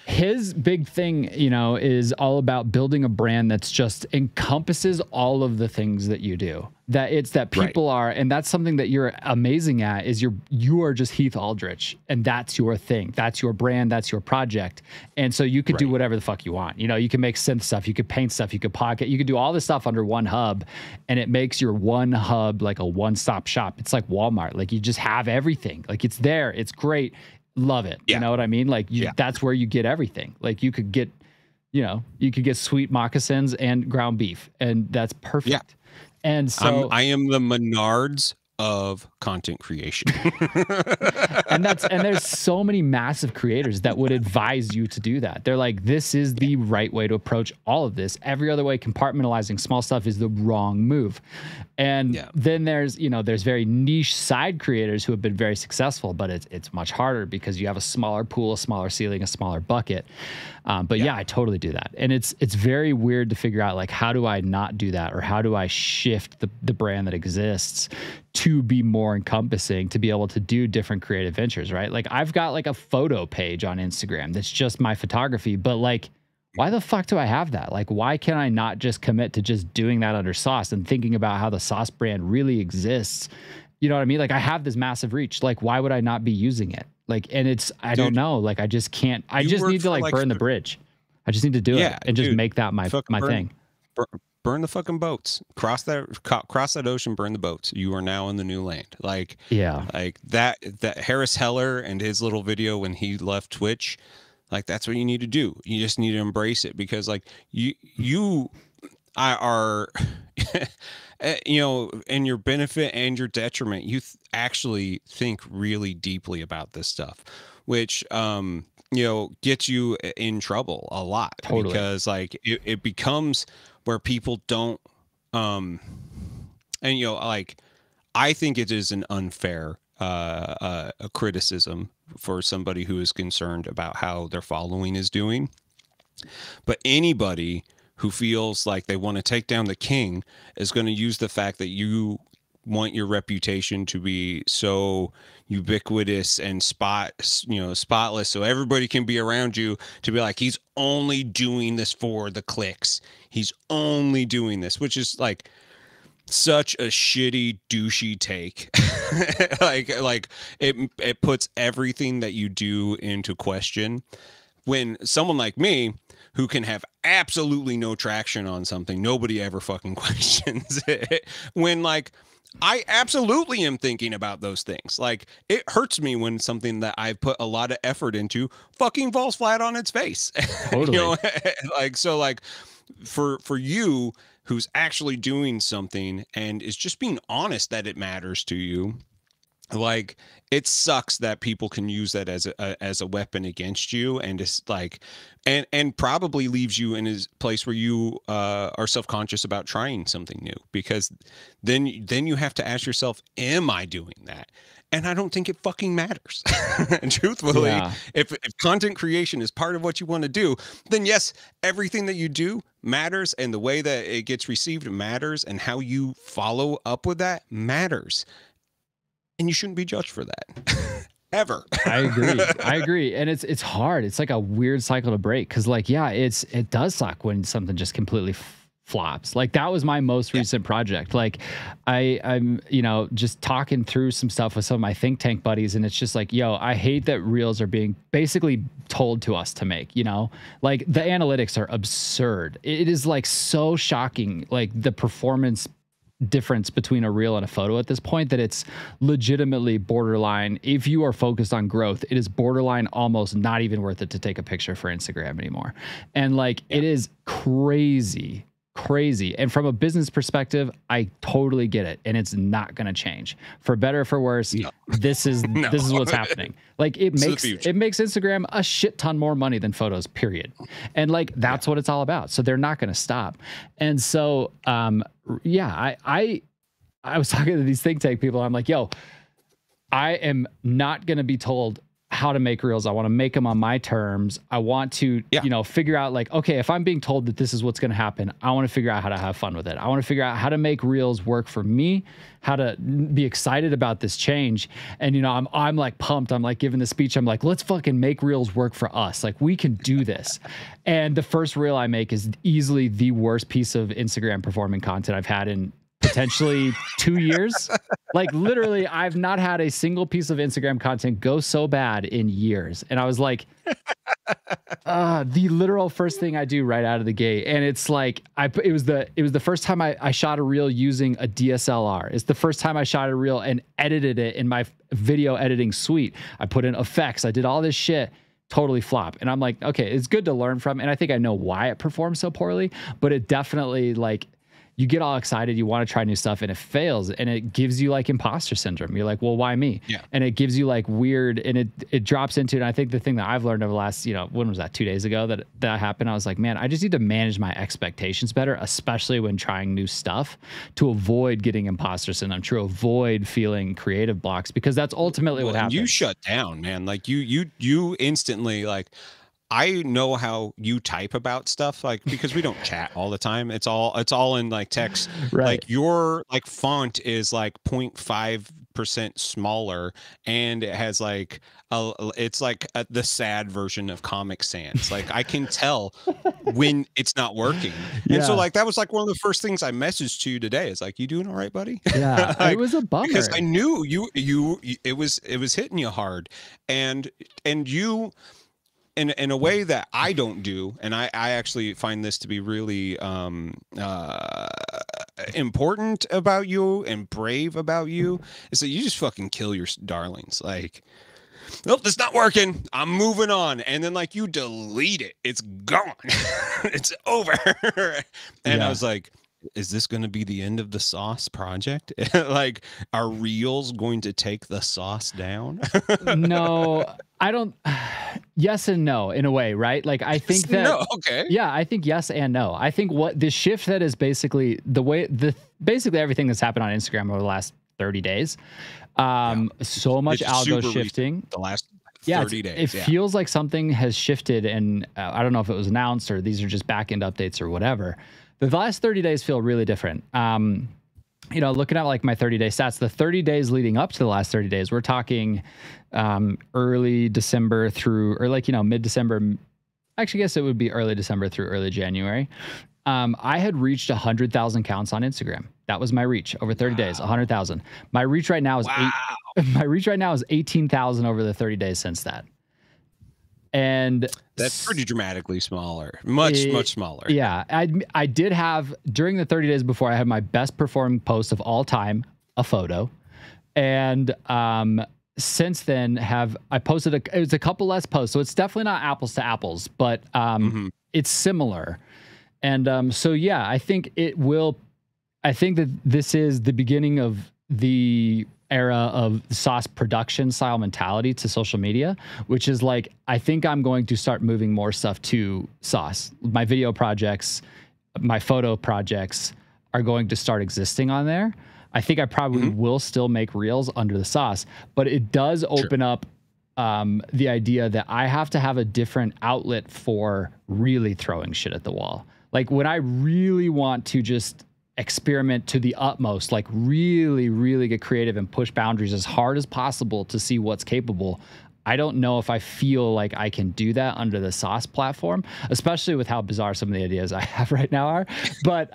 His big thing, is all about building a brand that's just encompasses all of the things that you do. That it's that people are, and that's something that you're amazing at, is you are just Heath Aldrich, and that's your thing. That's your brand. That's your project. And so you could do whatever the fuck you want. You can make synth stuff, you could paint stuff, you could pocket, you could do all this stuff under one hub, and it makes your one hub like a one-stop shop. It's like Walmart. Like you just have everything. Like it's there. It's great. Love it. You know what I mean? Like that's where you get everything. Like you could get, sweet moccasins and ground beef, and that's perfect. Yeah. And so I am the Menards of content creation. and there's so many massive creators that would advise you to do that. They're like, this is the right way to approach all of this. Every other way, compartmentalizing small stuff is the wrong move. And then there's very niche side creators who have been very successful, but it's much harder because you have a smaller pool, a smaller ceiling, a smaller bucket. But I totally do that. And it's very weird to figure out like, how do I not do that? Or how do I shift the brand that exists to be more encompassing, to be able to do different creative ventures, right? Like I've got like a photo page on Instagram that's just my photography, but like, why the fuck do I have that? Like, why can I not just commit to just doing that under Sauce and thinking about how the Sauce brand really exists? You know what I mean? Like I have this massive reach. Like, why would I not be using it? Like, and I don't know. Like, I just can't, I just need to like burn the bridge. I just need to do it and just make that my thing. Burn the fucking boats. Cross that ocean. Burn the boats. You are now in the new land. Like like that Harris Heller and his little video when he left Twitch. Like that's what you need to do. You just need to embrace it because like you are in your benefit and your detriment. You actually think really deeply about this stuff, which gets you in trouble a lot because like it becomes where people don't like I think it is an unfair a criticism for somebody who is concerned about how their following is doing. But anybody who feels like they want to take down the king is going to use the fact that you want your reputation to be so ubiquitous and spotless, so everybody can be around you, to be like, he's only doing this for the clicks. He's only doing this, which is like such a shitty douchey take. like it puts everything that you do into question, when someone like me, who can have absolutely no traction on something, nobody ever fucking questions it, when like I absolutely am thinking about those things. Like, it hurts me when something that I've put a lot of effort into fucking falls flat on its face. Totally. Like, so like for you, who's actually doing something and is just being honest that it matters to you, like, it sucks that people can use that as a weapon against you, and it's like, and probably leaves you in a place where you are self-conscious about trying something new, because then you have to ask yourself, am I doing that? And I don't think it fucking matters. And truthfully, Yeah. if content creation is part of what you want to do, then yes, everything that you do matters, and the way that it gets received matters, and how you follow up with that matters. And you shouldn't be judged for that. Ever. I agree. I agree. And it's hard. It's like a weird cycle to break, because like, yeah, it does suck when something just completely flops. Like, that was my most recent project. Like, I'm just talking through some stuff with some of my think tank buddies, and it's just like, yo, I hate that reels are being basically told to us to make, like, the analytics are absurd. It is like so shocking, like the performance difference between a reel and a photo at this point, that it's legitimately borderline. If you are focused on growth, it is borderline almost not even worth it to take a picture for Instagram anymore. And like, it is crazy. And from a business perspective, I totally get it. And it's not going to change, for better or for worse. No. This is what's happening. Like, it makes Instagram a shit ton more money than photos, period. And like, that's what it's all about. So they're not going to stop. And so, I was talking to these think tank people. I'm like, yo, I am not going to be told how to make reels. I want to make them on my terms. I want to, figure out, like, okay, if I'm being told that this is what's going to happen, I want to figure out how to have fun with it. I want to figure out how to make reels work for me, how to be excited about this change. And, I'm like pumped. I'm like giving the speech. I'm like, let's fucking make reels work for us. Like, we can do this. And the first reel I make is easily the worst piece of Instagram performing content I've had in potentially 2 years. Like, literally, I've not had a single piece of Instagram content go so bad in years. And I was like, the literal first thing I do right out of the gate. And it's like, it was the first time I shot a reel using a DSLR. It's the first time I shot a reel and edited it in my video editing suite. I put in effects. I did all this shit. Totally flop. And I'm like, okay, it's good to learn from. And I think I know why it performed so poorly, but it definitely, like, you get all excited, you want to try new stuff, and it fails, and it gives you like imposter syndrome. You're like, well, why me? Yeah. And it gives you like weird, and it drops into, and I think the thing that I've learned over the last, when was that, 2 days ago that happened? I was like, man, I just need to manage my expectations better, especially when trying new stuff, to avoid getting imposter syndrome, to avoid feeling creative blocks, because that's ultimately what happens. You shut down, man. Like, you instantly, like, I know how you type about stuff, like, because we don't chat all the time. It's all in like text. Right. Like, your like font is like 0.5% smaller, and it has like it's like the sad version of Comic Sans. Like, I can tell when it's not working. Yeah. And so like, that was like one of the first things I messaged to you today. It's like, you doing all right, buddy? Yeah. Like, it was a bummer, because I knew it was hitting you hard, and you, in a way that I don't do, and I actually find this to be really important about you and brave about you, is that you just fucking kill your darlings. Like, nope, that's not working, I'm moving on. And then like, you delete it, it's gone. It's over. And I was like, is this going to be the end of the sauce project? Like, are reels going to take the sauce down? No, I don't. Yes and no, in a way, right? Like, I think that, no, okay. Yeah, I think yes and no. I think what the shift that is basically basically everything that's happened on Instagram over the last 30 days. So much algo shifting. Recent, the last 30 days. It feels like something has shifted, and I don't know if it was announced or these are just back-end updates or whatever. The last 30 days feel really different. looking at like my 30-day stats, the 30 days leading up to the last 30 days, we're talking early December through, or like, mid-December. Actually, I guess it would be early December through early January. I had reached 100,000 counts on Instagram. That was my reach over 30 days, 100,000. My reach right now is Wow. my reach right now is 18,000 over the 30 days since that. And That's pretty dramatically smaller, much smaller. Yeah, I did have during the 30 days before, I had my best performing post of all time, a photo, and since then I posted it was a couple less posts, so it's definitely not apples to apples, but it's similar, and so yeah, I think that this is the beginning of the era of sauce production style mentality to social media, which is like, I think I'm going to start moving more stuff to sauce. My video projects, my photo projects are going to start existing on there. I think I probably will still make reels under the sauce, but it does open up the idea that I have to have a different outlet for really throwing shit at the wall. Like when I really want to just experiment to the utmost, like really, really get creative and push boundaries as hard as possible to see what's capable. I don't know if I feel like I can do that under the sauce platform, especially with how bizarre some of the ideas I have right now are. But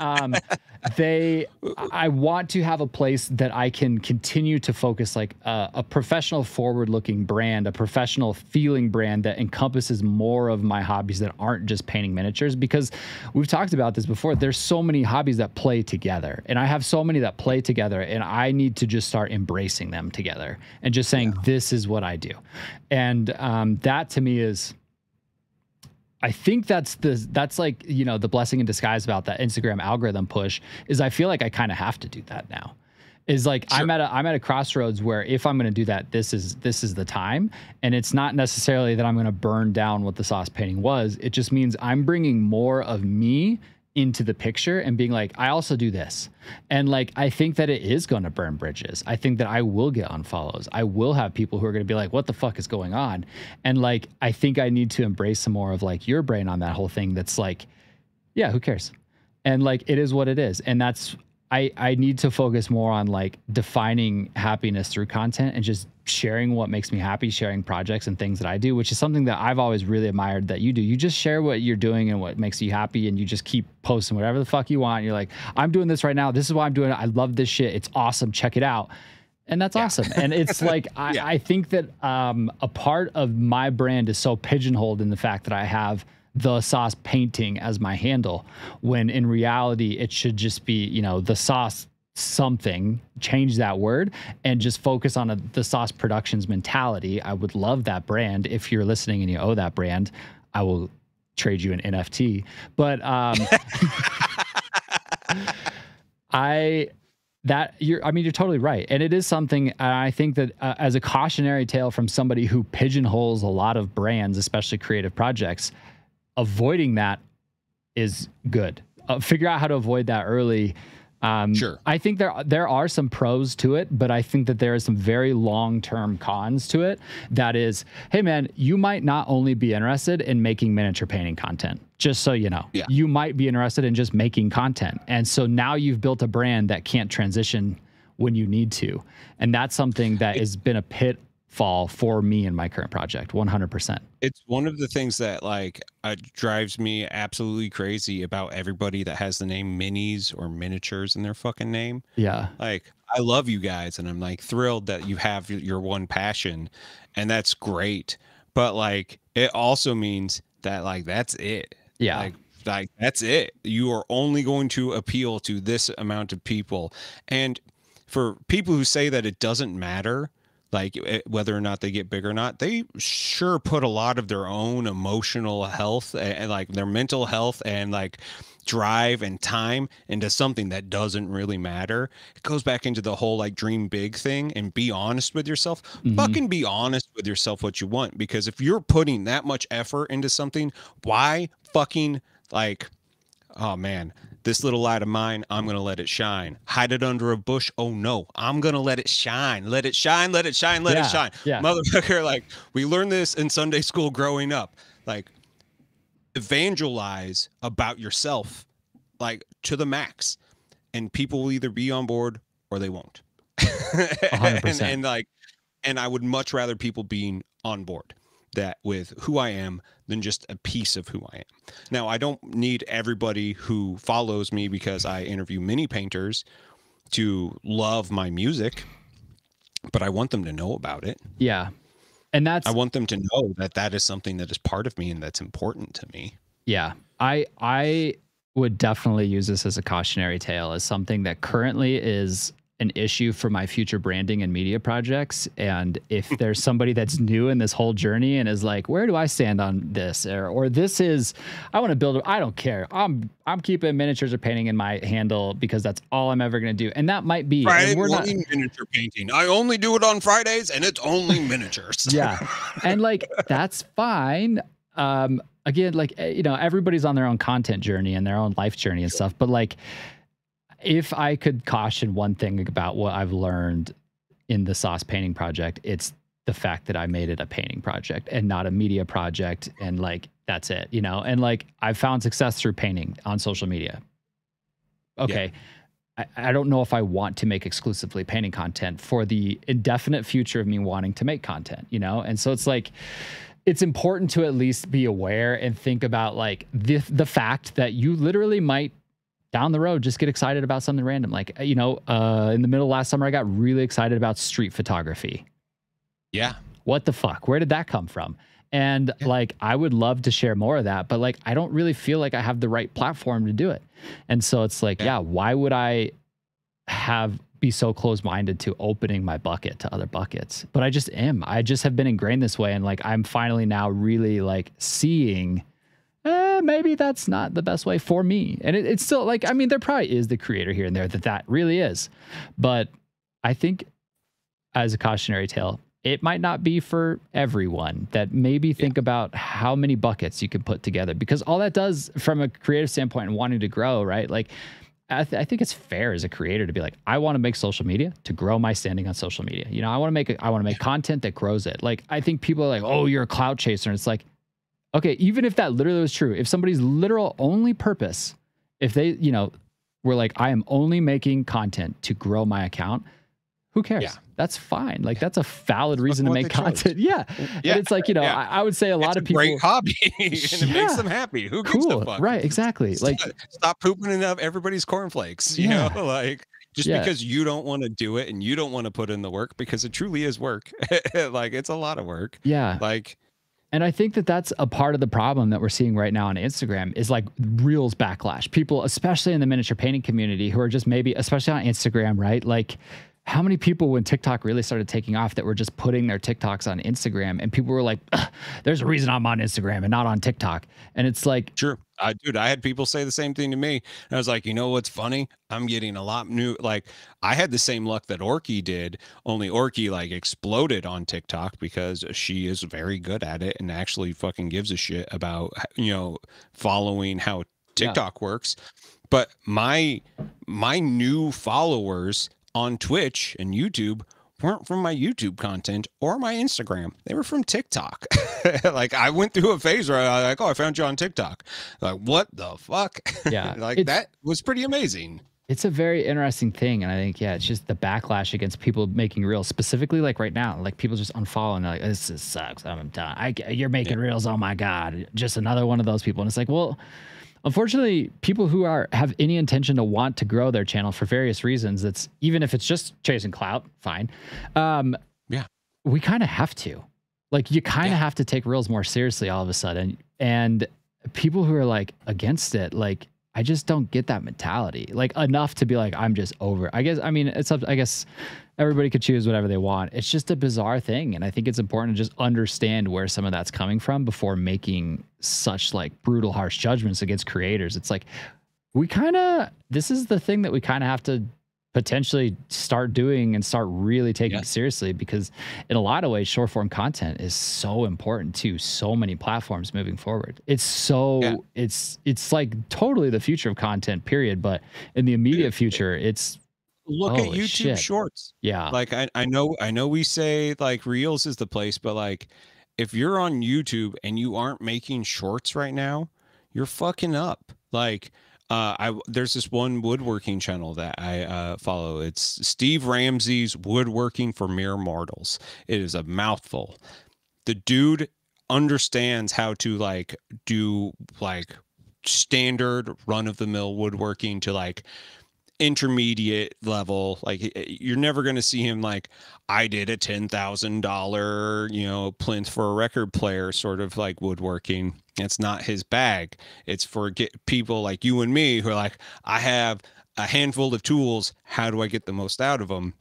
I want to have a place that I can continue to focus, like a professional forward-looking brand, a professional feeling brand that encompasses more of my hobbies that aren't just painting miniatures, because we've talked about this before. There's so many hobbies that play together, and I have so many that play together, and I need to just start embracing them together and just saying, this is what I do. And that to me is, I think that's like, the blessing in disguise about that Instagram algorithm push is I feel like I kind of have to do that now. Is like, sure. I'm at a crossroads where if I'm going to do that, this is the time. And it's not necessarily that I'm going to burn down what the sauce painting was. It just means I'm bringing more of me into the picture and being like, I also do this. And like, I think that it is going to burn bridges. I think that I will get unfollows. I will have people who are going to be like, what the fuck is going on? And like, I think I need to embrace some more of like your brain on that whole thing. That's like, yeah, who cares? And like, it is what it is. And that's, I need to focus more on like defining happiness through content and just sharing what makes me happy, sharing projects and things that I do, which is something that I've always really admired that you do. You just share what you're doing and what makes you happy, and you just keep posting whatever the fuck you want. You're like, I'm doing this right now. This is why I'm doing it. I love this shit. It's awesome. Check it out. And that's awesome. And it's like, I think that a part of my brand is so pigeonholed in the fact that I have the sauce painting as my handle, when in reality it should just be, the sauce something, change that word and just focus on the sauce productions mentality. I would love that brand. If you're listening and you owe that brand, I will trade you an NFT. But you're totally right. And it is something, I think that as a cautionary tale from somebody who pigeonholes a lot of brands, especially creative projects, avoiding that is good. Figure out how to avoid that early. Sure. I think there are some pros to it, but I think that there are some very long-term cons to it. That is, hey man, you might not only be interested in making miniature painting content, just so you know. You might be interested in just making content. And so now you've built a brand that can't transition when you need to. And that's something that has been a pitfall for me in my current project, 100%. It's one of the things that like drives me absolutely crazy about everybody that has the name minis or miniatures in their fucking name. Yeah. Like, I love you guys and I'm like thrilled that you have your one passion, and that's great. But like, it also means that like, that's it. Yeah. Like that's it. You are only going to appeal to this amount of people. And for people who say that it doesn't matter, like whether or not they get big or not, they sure put a lot of their own emotional health and like their mental health and like drive and time into something that doesn't really matter. It goes back into the whole like dream big thing and be honest with yourself. Fucking be honest with yourself what you want, because if you're putting that much effort into something, why fucking like, oh man, this little light of mine, I'm going to let it shine. Hide it under a bush. Oh no, I'm going to let it shine. Let it shine, let it shine, let it shine. Yeah. Motherfucker, like we learned this in Sunday school growing up. Like evangelize about yourself, like to the max. and people will either be on board or they won't. and 100%. and like and I would much rather people being on board that with who I am than just a piece of who I am. Now, I don't need everybody who follows me because I interview mini painters to love my music, but I want them to know about it. Yeah. And I that's want them to know that that is something that is part of me and that's important to me. yeah. I would definitely use this as a cautionary tale, as something that currently is an issue for my future branding and media projects. And if there's somebody that's new in this whole journey and is like, where do I stand on this? Or this is, I want to build, I don't care. I'm keeping miniatures or painting in my handle because that's all I'm ever going to do. And that might be, Friday and we're not miniature painting. I only do it on Fridays and it's only miniatures. yeah. And like, that's fine. Again, like, you know, everybody's on their own content journey and their own life journey and stuff. But like, if I could caution one thing about what I've learned in the sauce painting project, it's the fact that I made it a painting project and not a media project. And like, that's it, you know? And like, I've found success through painting on social media. Okay. Yeah. I don't know if I want to make exclusively painting content for the indefinite future of me wanting to make content, you know? And so it's like, it's important to at least be aware and think about like the fact that you literally might down the road just get excited about something random. Like, you know, in the middle of last summer, I got really excited about street photography. Yeah. What the fuck? Where did that come from? And like, I would love to share more of that, but like, I don't really feel like I have the right platform to do it. And so it's like, yeah, why would I be so closed-minded to opening my bucket to other buckets? But I just am. I just have been ingrained this way. And like, I'm finally now really like seeing maybe that's not the best way for me. And it's still like, I mean, there probably is the creator here and there that really is. But I think as a cautionary tale, it might not be for everyone. That maybe think about how many buckets you can put together, because all that does from a creative standpoint and wanting to grow, right? Like, I think it's fair as a creator to be like, I want to make social media to grow my standing on social media. You know, I want to make content that grows it. Like, I think people are like, oh, you're a clout chaser. And it's like, okay, even if that literally was true, if somebody's literal only purpose, if they, you know, were like, I am only making content to grow my account, who cares? Yeah. That's fine. Like, that's a valid reason to make content. Yeah. And it's like, you know, I would say a lot of people. Great hobby and it makes them happy. Who gives a fuck? Right. Exactly. Like, stop pooping enough everybody's cornflakes, you know, like just because you don't want to do it and you don't want to put in the work, because it truly is work. Like, it's a lot of work. Yeah. Like, and I think that that's a part of the problem that we're seeing right now on Instagram is like Reels backlash. People, especially in the miniature painting community, who are just maybe, especially on Instagram, right? Like, how many people, when TikTok really started taking off, that were just putting their TikToks on Instagram, and people were like, there's a reason I'm on Instagram and not on TikTok. And it's like, sure. Dude, I had people say the same thing to me. And I was like, you know what's funny? I'm getting a lot new. Like, I had the same luck that Orky did, only Orky like exploded on TikTok because she is very good at it and actually fucking gives a shit about, you know, following how TikTok works. But my new followers on Twitch and YouTube weren't from my YouTube content or my Instagram. They were from TikTok. Like, I went through a phase where I was like, oh, I found you on TikTok. Like, what the fuck? Yeah. Like, that was pretty amazing. It's a very interesting thing. And I think, it's just the backlash against people making reels, specifically like right now, like people just unfollow and they're like, this just sucks. I'm done. You're making reels. Oh my God. Just another one of those people. And it's like, well, unfortunately, people who have any intention to want to grow their channel for various reasons, that's even if it's just chasing clout, fine. We kind of have to. Like, you kind of have to take reels more seriously all of a sudden. And people who are like against it, like, I just don't get that mentality. Like, enough to be like, I'm just over. I mean, it's up. I guess everybody could choose whatever they want. It's just a bizarre thing. And I think it's important to just understand where some of that's coming from before making such like brutal, harsh judgments against creators. It's like, this is the thing that we kind of have to potentially start doing and start really taking seriously, because in a lot of ways, short form content is so important to so many platforms moving forward. It's so it's like totally the future of content, period. But in the immediate future, it's look at YouTube Shorts. Yeah. Like, I know we say like Reels is the place, but like, if you're on YouTube and you aren't making shorts right now, you're fucking up. Like, There's this one woodworking channel that I follow. It's Steve Ramsey's Woodworking for Mere Mortals. It is a mouthful. The dude understands how to like do like standard run of the mill woodworking to like intermediate level. Like you're never going to see him like, I did a $10,000, plinth for a record player sort of like woodworking. It's not his bag. It's for people like you and me who are like, I have a handful of tools. How do I get the most out of them?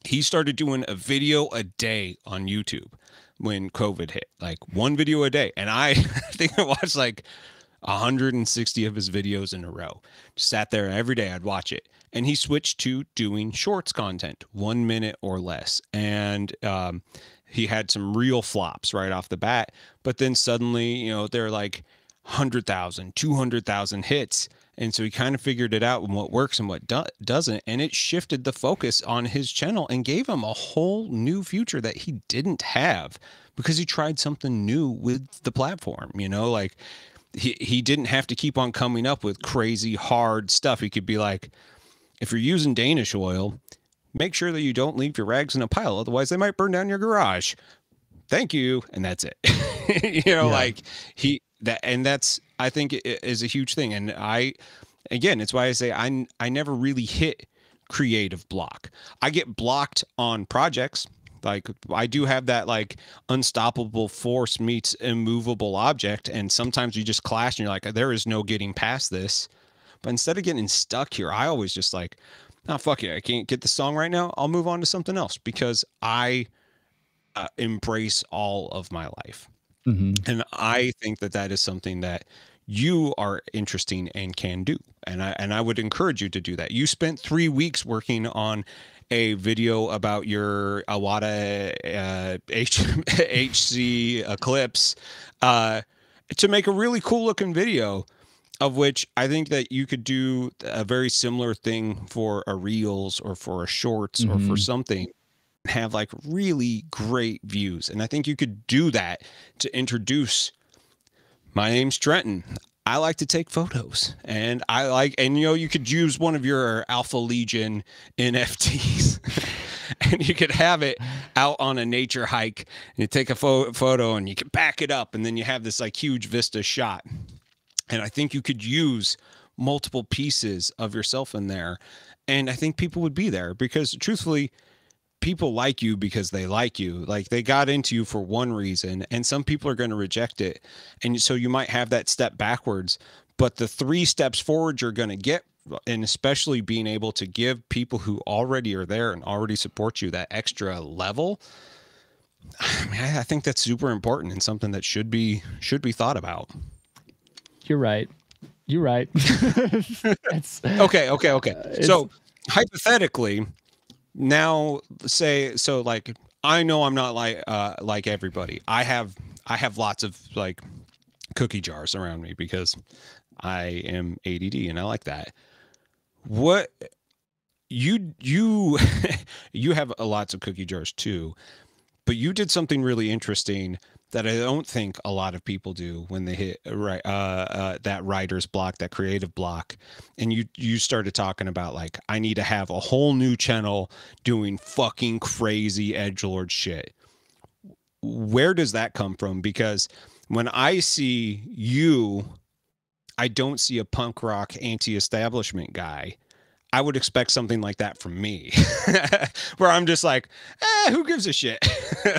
He started doing a video a day on YouTube when COVID hit, like one video a day. And I think I watched like 160 of his videos in a row. Just sat there every day. I'd watch it. And he switched to doing shorts content, 1 minute or less. And he had some real flops right off the bat. But then suddenly, they're like 100,000, 200,000 hits. And so he kind of figured it out and what works and what doesn't. And it shifted the focus on his channel and gave him a whole new future that he didn't have because he tried something new with the platform, like he didn't have to keep on coming up with crazy hard stuff. He could be like, if you're using Danish oil, make sure that you don't leave your rags in a pile. Otherwise they might burn down your garage. Thank you. And that's it. Like that's, I think it is a huge thing. And again, it's why I say I never really hit creative block. I get blocked on projects. Like I do have that like unstoppable force meets immovable object. And sometimes you just clash and you're like, there is no getting past this. But instead of getting stuck here, I always just like, oh, fuck it. I can't get the song right now. I'll move on to something else because I embrace all of my life. Mm-hmm. And I think that is something that you are interesting and can do. And I would encourage you to do that. You spent 3 weeks working on a video about your Awada HC Eclipse to make a really cool looking video, of which I think that you could do a very similar thing for a Reels or for a Shorts or for something, have like really great views. And I think you could do that to introduce, my name's Trenton. I like to take photos and you could use one of your Alpha Legion NFTs and you could have it out on a nature hike and you take a photo and you can back it up and then you have this like huge vista shot. And I think you could use multiple pieces of yourself in there. And I think people would be there because truthfully, people like you because they like you. Like they got into you for one reason and some people are going to reject it. And so you might have that step backwards, but the 3 steps forward you're going to get, and especially being able to give people who already are there and already support you that extra level. I mean, I think that's super important and something that should be thought about. You're right. Okay. So hypothetically, now say, so like, I know I'm not like everybody. I have lots of like cookie jars around me because I am ADD and I like that. What you you have lots of cookie jars too, but you did something really interesting that I don't think a lot of people do when they hit that writer's block, that creative block. And you started talking about like, I need to have a whole new channel doing fucking crazy edgelord shit. Where does that come from? Because when I see you, I don't see a punk rock anti-establishment guy. I would expect something like that from me, where I'm just like, who gives a shit?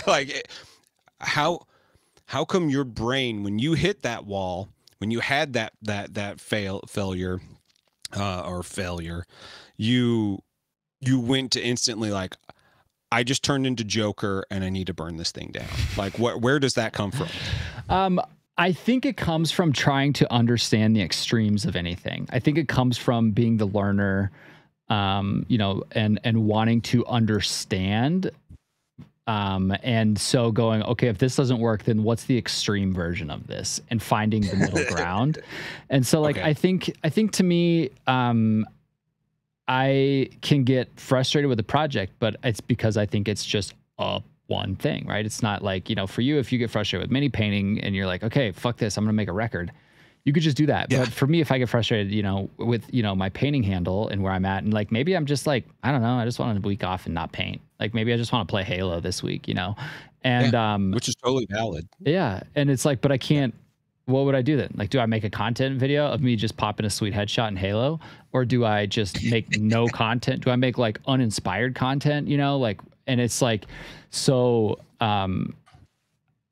Like, how come your brain, when you hit that wall, when you had that failure, you went to instantly like, I just turned into Joker and I need to burn this thing down. Like, where does that come from? I think it comes from trying to understand the extremes of anything. I think it comes from being the learner, and wanting to understand. And so going, okay, if this doesn't work, then what's the extreme version of this, and finding the middle ground. And so like, okay. I think to me, I can get frustrated with the project, but it's because I think it's just one thing, right? It's not like, for you, if you get frustrated with mini painting and you're like, okay, fuck this, I'm going to make a record. You could just do that. Yeah. But for me, if I get frustrated, with, my painting handle and where I'm at, and like maybe I'm just like, I don't know, I just want a week off and not paint. Like maybe I just want to play Halo this week, And Yeah. Which is totally valid. yeah, and it's like, but I can't. What would I do then? Like, do I make a content video of me just popping a sweet headshot in Halo, or do I just make no content? Do I make like uninspired content? And it's like, so.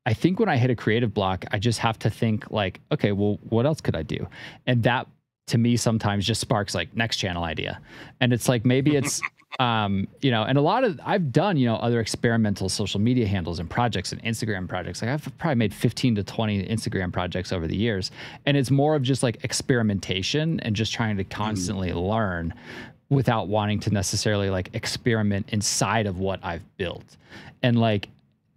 I think when I hit a creative block, I just have to think like, okay, well, what else could I do? And that to me sometimes just sparks like next channel idea. And it's like, maybe it's, and a lot of, I've done, other experimental social media handles and projects and Instagram projects. Like I've probably made 15 to 20 Instagram projects over the years. And it's more of just like experimentation and just trying to constantly learn without wanting to necessarily like experiment inside of what I've built. And like,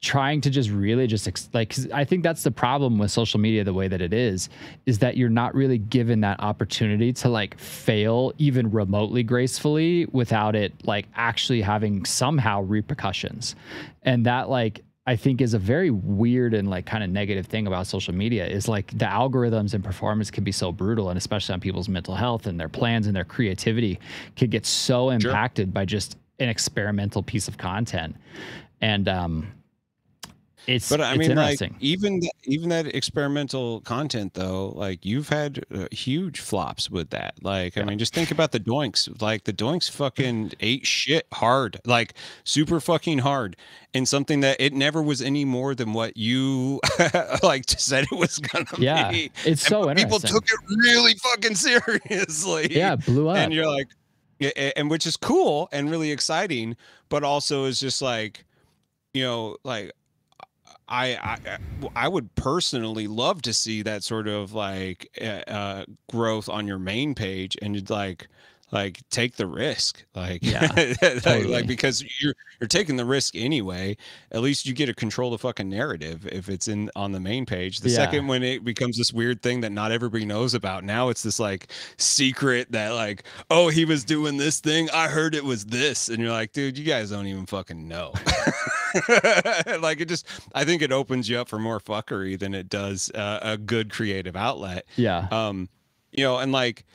trying to just really just 'cause I think that's the problem with social media the way that it is that you're not really given that opportunity to like fail even remotely gracefully without it like actually having somehow repercussions. And that like I think is a very weird and like kind of negative thing about social media is like the algorithms and performance can be so brutal, and especially on people's mental health and their plans and their creativity could get so impacted by just an experimental piece of content. And but I mean, like even that experimental content though, like you've had huge flops with that. Like, I mean, just think about the Doinks. Like the Doinks fucking ate shit hard, like super fucking hard, and something that it never was any more than what you like said it was gonna be. Yeah, it's so interesting. People took it really fucking seriously. Yeah, blew up. And you're like, and which is cool and really exciting, but also is just like, like. I would personally love to see that sort of like growth on your main page, and you'd like take the risk, like totally. like because you're taking the risk anyway. At least you get to control the fucking narrative if it's on the main page. The second when it becomes this weird thing that not everybody knows about, now it's this like secret that like, oh, he was doing this thing, I heard it was this, and you're like, dude, you guys don't even fucking know. Like I think it opens you up for more fuckery than it does a good creative outlet. And like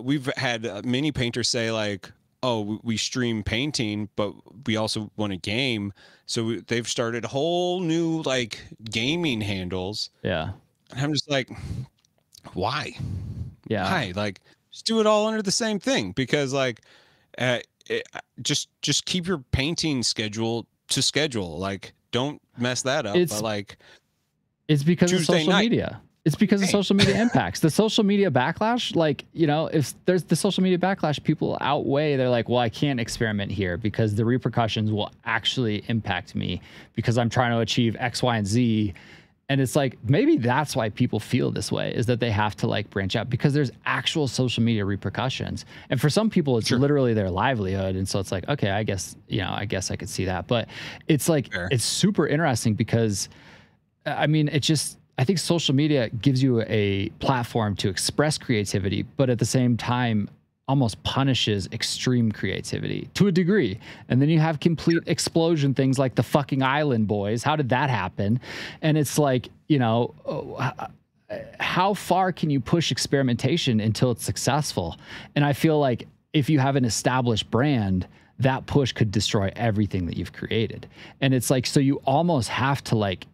we've had many painters say like, oh, we stream painting, but we also want a game. So they've started whole new like gaming handles. Yeah. And I'm just like, why? Yeah. Why? Like, just do it all under the same thing, because like, just keep your painting schedule to schedule. Like, don't mess that up. But like, it's because of social media. It's because of social media impacts. The social media backlash, like, if there's the social media backlash, people outweigh. They're like, well, I can't experiment here because the repercussions will actually impact me because I'm trying to achieve X, Y, and Z. And it's like, maybe that's why people feel this way, is that they have to like branch out because there's actual social media repercussions. And for some people, it's literally their livelihood. And so it's like, okay, I guess I could see that. But it's like, it's super interesting because, I mean, I think social media gives you a platform to express creativity, but at the same time, almost punishes extreme creativity to a degree. And then you have complete explosion things like the fucking Island Boys. How did that happen? And it's like, how far can you push experimentation until it's successful? And I feel like if you have an established brand, that push could destroy everything that you've created. And it's like, so you almost have to like,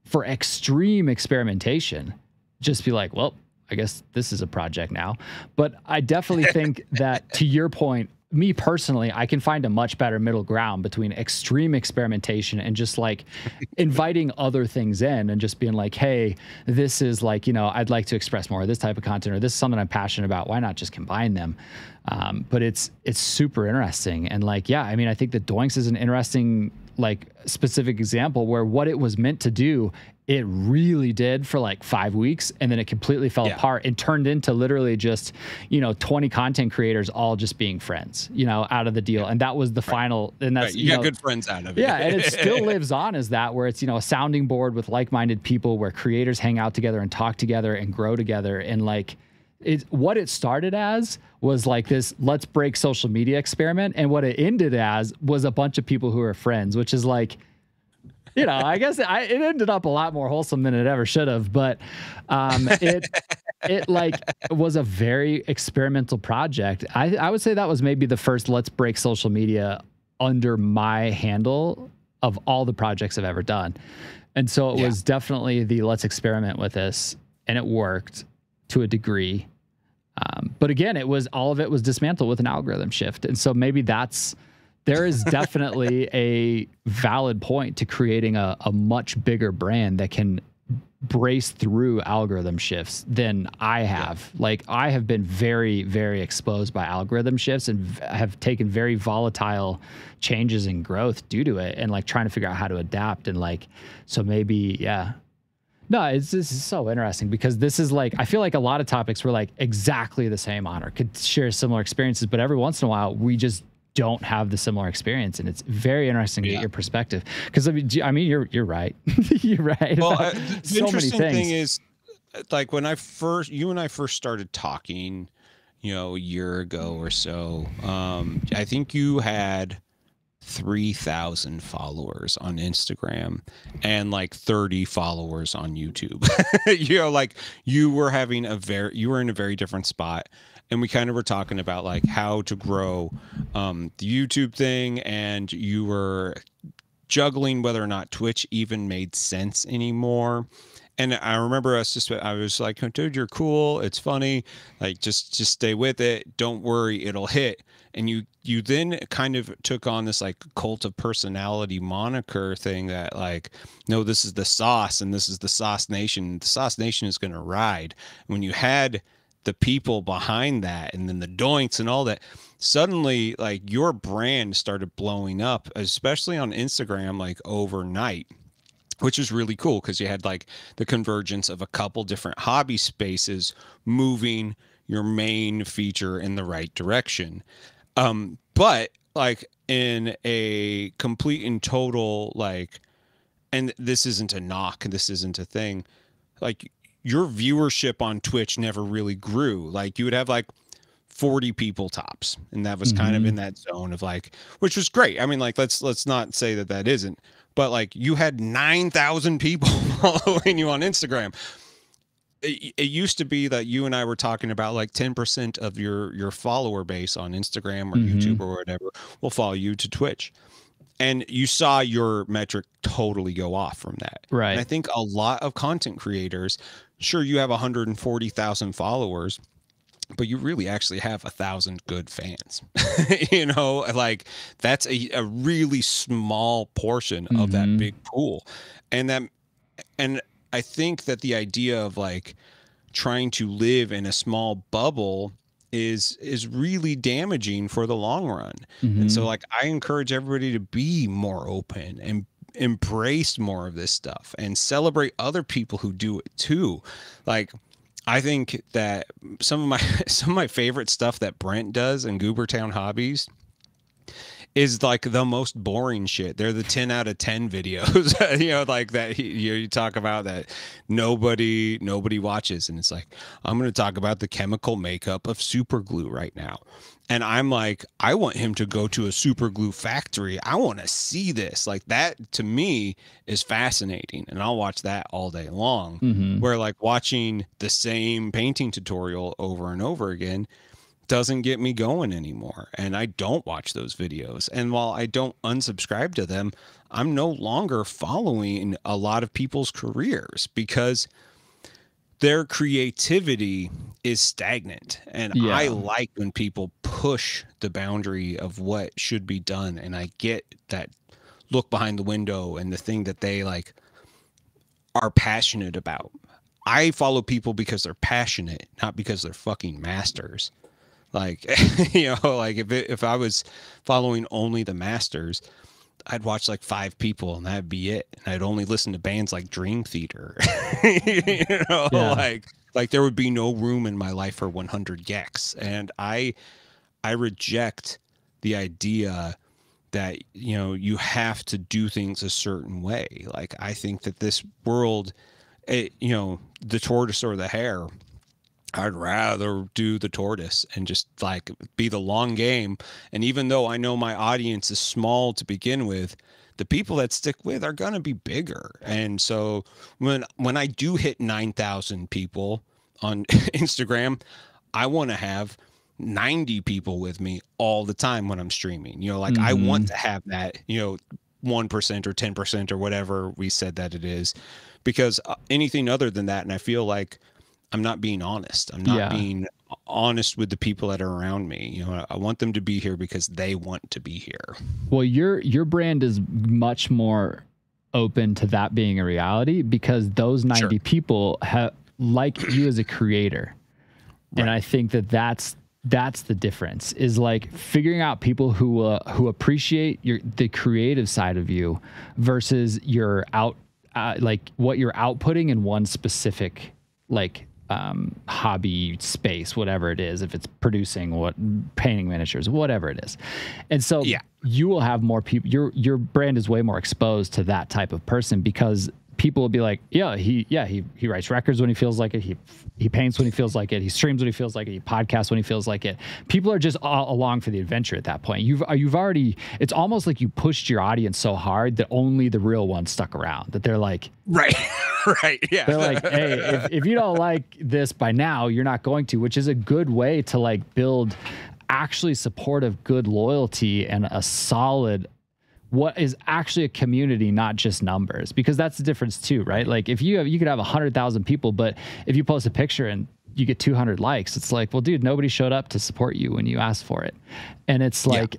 for extreme experimentation, just be like, well, I guess this is a project now. But I definitely think that, to your point, me personally, I can find a much better middle ground between extreme experimentation and just like inviting other things in and just being like, hey, this is like, I'd like to express more of this type of content, or this is something I'm passionate about. Why not just combine them? But it's super interesting. And like, yeah, I mean, I think that Doinks is an interesting, like, specific example where what it was meant to do, it really did for like 5 weeks, and then it completely fell apart and turned into literally just, 20 content creators all just being friends, out of the deal. And that was the final, and that's, you got good friends out of it. Yeah. And it still lives on as that, where it's, a sounding board with like-minded people where creators hang out together and talk together and grow together. And like, what it started as was like this let's break social media experiment, and what it ended as was a bunch of people who are friends, which is like, I guess it ended up a lot more wholesome than it ever should have. But it like was a very experimental project. I would say that was maybe the first Let's Break social media under my handle of all the projects I've ever done. And so it Yeah. was definitely the let's experiment with this, and it worked to a degree. But again, all of it was dismantled with an algorithm shift. And so maybe there is definitely a valid point to creating a much bigger brand that can brace through algorithm shifts than I have. Like I have been very, very exposed by algorithm shifts and have taken very volatile changes in growth due to it, and like trying to figure out how to adapt. And like, so maybe, yeah. No, this is so interesting because this is like, I feel like a lot of topics were like exactly the same on or could share similar experiences, but every once in a while we just don't have the similar experience, and it's very interesting to get your perspective. Because I mean, you're right. You're right. Well, the so interesting many thing things. is, like when you and I first started talking, a year ago or so, I think you had 3,000 followers on Instagram and like 30 followers on YouTube. Like you were in a very different spot. And we kind of were talking about like how to grow the YouTube thing, and you were juggling whether or not Twitch even made sense anymore. And I remember I was like, "Oh, dude, you're cool. It's funny. Like, just stay with it. Don't worry, it'll hit." And you then kind of took on this like cult of personality moniker thing that like, no, this is the sauce and this is the Sauce Nation. The Sauce Nation is going to ride. When you had the people behind that and then the doinks and all that, suddenly like your brand started blowing up, especially on Instagram, like overnight, which is really cool because you had like the convergence of a couple different hobby spaces moving your main feature in the right direction. But like in a complete and total, like, and this isn't a knock, this isn't a thing, like your viewership on Twitch never really grew. Like you would have like 40 people tops, and that was kind of in that zone of like, which was great. I mean, like let's not say that isn't, but like you had 9,000 people following you on Instagram. It used to be that you and I were talking about like 10% of your follower base on Instagram or YouTube or whatever will follow you to Twitch. And you saw your metric totally go off from that. Right. And I think a lot of content creators, sure, you have 140,000 followers, but you really actually have 1,000 good fans. Like that's a really small portion of that big pool. And I think that the idea of like trying to live in a small bubble is really damaging for the long run. And so like I encourage everybody to be more open and embrace more of this stuff and celebrate other people who do it too. Like I think that some of my favorite stuff that Brent does in Goobertown Hobbies is like the most boring shit. They're the 10 out of 10 videos, like that you talk about that nobody watches. And it's like, I'm going to talk about the chemical makeup of super glue right now. And I'm like, I want him to go to a super glue factory. I want to see this. Like that to me is fascinating. And I'll watch that all day long. Where like watching the same painting tutorial over and over again doesn't get me going anymore. And I don't watch those videos. And while I don't unsubscribe to them, I'm no longer following a lot of people's careers because their creativity is stagnant. And I like when people push the boundary of what should be done. And I get that look behind the window and the thing that they like are passionate about. I follow people because they're passionate, not because they're fucking masters. Like, like if I was following only the masters, I'd watch like 5 people and that'd be it. And I'd only listen to bands like Dream Theater, like there would be no room in my life for 100 geeks. And I reject the idea that, you have to do things a certain way. Like, I think that this world, the tortoise or the hare, I'd rather do the tortoise and just like be the long game. And even though I know my audience is small to begin with, the people that stick with are going to be bigger. And so when I do hit 9,000 people, on Instagram, I want to have 90 people with me all the time when I'm streaming. You know, like I want to have that, you know, 1% or 10% or whatever we said that it is, because anything other than that, and I feel like I'm not being honest. I'm not being honest with the people that are around me. You know, I want them to be here because they want to be here. Well, your brand is much more open to that being a reality because those 90 people have like you as a creator. Right. And I think that that's the difference, is like figuring out people who appreciate the creative side of you versus your like what you're outputting in one specific like hobby space, whatever it is, if it's producing painting miniatures, whatever it is. And so you will have more people, your brand is way more exposed to that type of person, because people will be like, he writes records when he feels like it. He paints when he feels like it. He streams when he feels like it. He podcasts when he feels like it. People are just all along for the adventure at that point. You've already, it's almost like you pushed your audience so hard that only the real ones stuck around, that they're like, right. Yeah. They're like, hey, if you don't like this by now, you're not going to, which is a good way to like build actually supportive, good loyalty and a solid, what is actually a community, not just numbers, because that's the difference too, right? Like if you could have 100,000 people, but if you post a picture and you get 200 likes, it's like, well, dude, nobody showed up to support you when you asked for it. And it's like,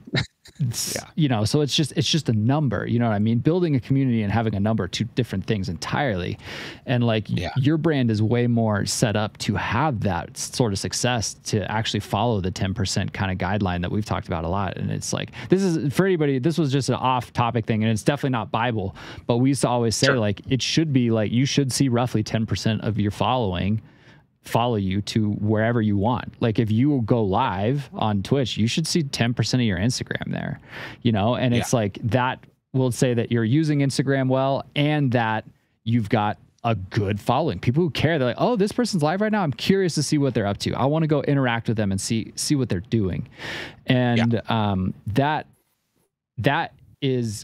you know, so it's just a number, you know what I mean? Building a community and having a number are two different things entirely. And like your brand is way more set up to have that sort of success, to actually follow the 10% kind of guideline that we've talked about a lot. And it's like, this is for anybody, this was just an off topic thing, and it's definitely not Bible, but we used to always say like, it should be like, you should see roughly 10% of your following follow you to wherever you want. Like if you go live on Twitch, you should see 10% of your Instagram there, you know? And it's like, that will say that you're using Instagram well, and that you've got a good following. People who care, they're like, oh, this person's live right now, I'm curious to see what they're up to. I want to go interact with them and see what they're doing. And that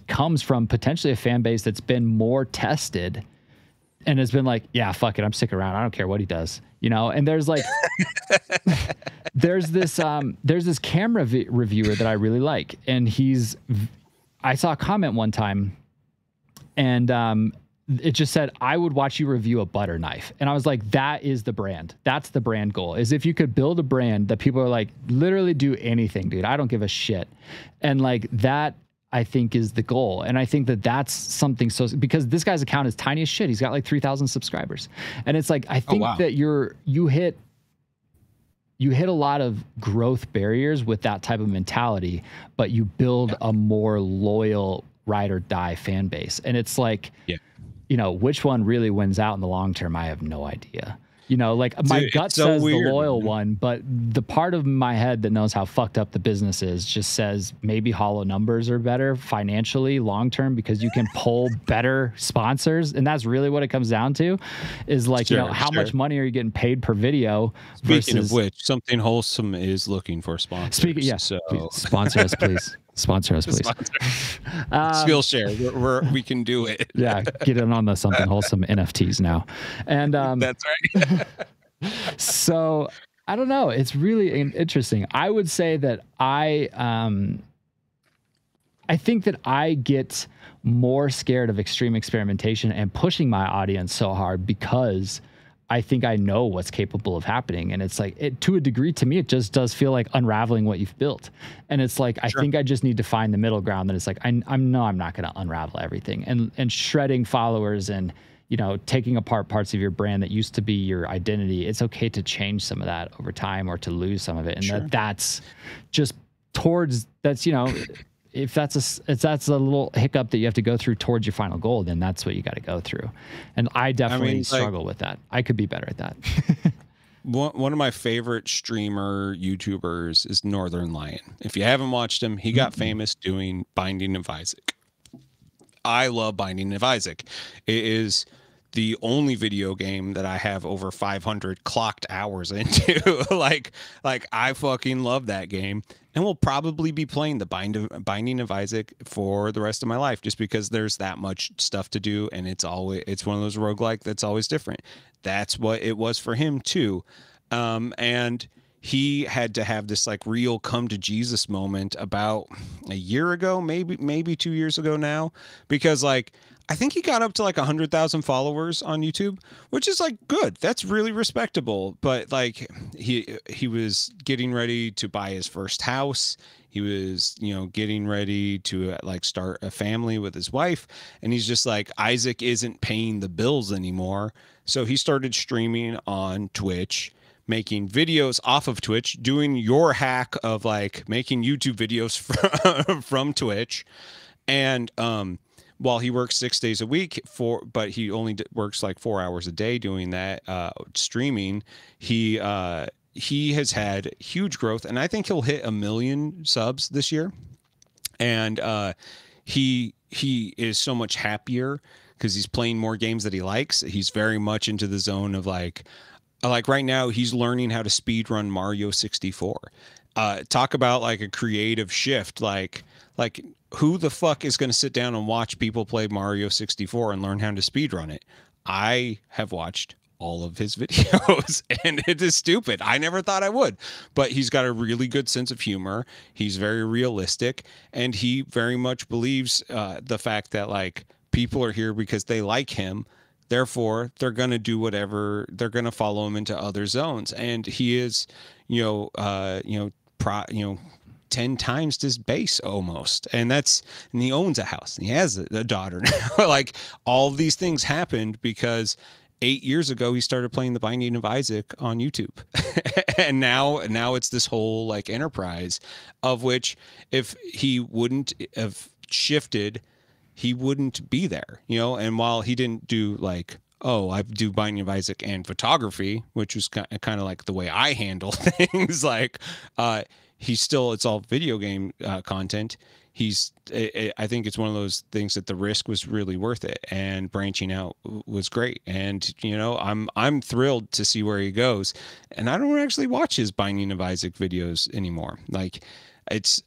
comes from potentially a fan base that's been more tested and has been like, yeah, fuck it, I'm sticking around, I don't care what he does, you know? And there's like, there's this camera reviewer that I really like. And I saw a comment one time, and it just said, I would watch you review a butter knife. And I was like, that is the brand. That's the brand goal, is if you could build a brand that people are like, literally do anything, dude, I don't give a shit. And like that, I think, is the goal. And I think that that's something, so because this guy's account is tiny as shit. He's got like 3,000 subscribers. And it's like, I think that you hit a lot of growth barriers with that type of mentality, but you build a more loyal ride or die fan base. And it's like, you know, which one really wins out in the long term, I have no idea. You know, like my gut says the loyal one, but the part of my head that knows how fucked up the business is just says maybe hollow numbers are better financially long term, because you can pull better sponsors. And that's really what it comes down to, is like, you know, how much money are you getting paid per video? Speaking of which, Something Wholesome is looking for sponsors. So please, sponsor us, please. Sponsor us, please. Skillshare. We can do it. Yeah, get in on the Something Wholesome NFTs now. And that's right. So I don't know. It's really interesting. I would say that I think that I get more scared of extreme experimentation and pushing my audience so hard, because I think I know what's capable of happening. And it's like, to a degree, to me, it just does feel like unraveling what you've built. And it's like, I think I just need to find the middle ground. That it's like, I'm not going to unravel everything, and shredding followers and, you know, taking apart parts of your brand that used to be your identity. It's okay to change some of that over time, or to lose some of it. And that's just that's, you know, if that's a little hiccup that you have to go through towards your final goal, then that's what you got to go through. And I definitely struggle with that. I could be better at that. One of my favorite streamer YouTubers is Northern Lion. If you haven't watched him, he got famous doing Binding of Isaac. I love Binding of Isaac. It is the only video game that I have over 500 clocked hours into. like I fucking love that game, and will probably be playing the Binding of Isaac for the rest of my life, just because there's that much stuff to do, and it's one of those roguelike that's always different. That's what it was for him too. And he had to have this like real come to Jesus moment about a year ago, maybe 2 years ago now, because like I think he got up to like 100,000 followers on YouTube, which is like good. That's really respectable. But like he was getting ready to buy his first house. He was, getting ready to like start a family with his wife, and he's just like, Isaac isn't paying the bills anymore. So he started streaming on Twitch, making videos off of Twitch, doing your hack of like making YouTube videos from Twitch. And while he works 6 days a week but he only works like 4 hours a day doing that streaming, he has had huge growth, and I think he'll hit 1 million subs this year. And he is so much happier because he's playing more games that he likes. He's very much into the zone of like right now he's learning how to speed run Mario 64. Talk about like a creative shift. Like who the fuck is going to sit down and watch people play Mario 64 and learn how to speed run it? I have watched all of his videos, and it is stupid. I never thought I would, but he's got a really good sense of humor. He's very realistic, and he very much believes the fact that like people are here because they like him. Therefore, they're going to do whatever. They're going to follow him into other zones, and he is, 10 times his base almost. And he owns a house, and he has a daughter now. Like all of these things happened because 8 years ago he started playing the Binding of Isaac on YouTube. And now it's this whole like enterprise, of which if he wouldn't have shifted, he wouldn't be there, and while he didn't do like, oh, I do Binding of Isaac and photography, which was kind of like the way I handle things, like it's all video game content. I think it's one of those things that the risk was really worth it, and branching out was great. And I'm thrilled to see where he goes. And I don't actually watch his Binding of Isaac videos anymore. Like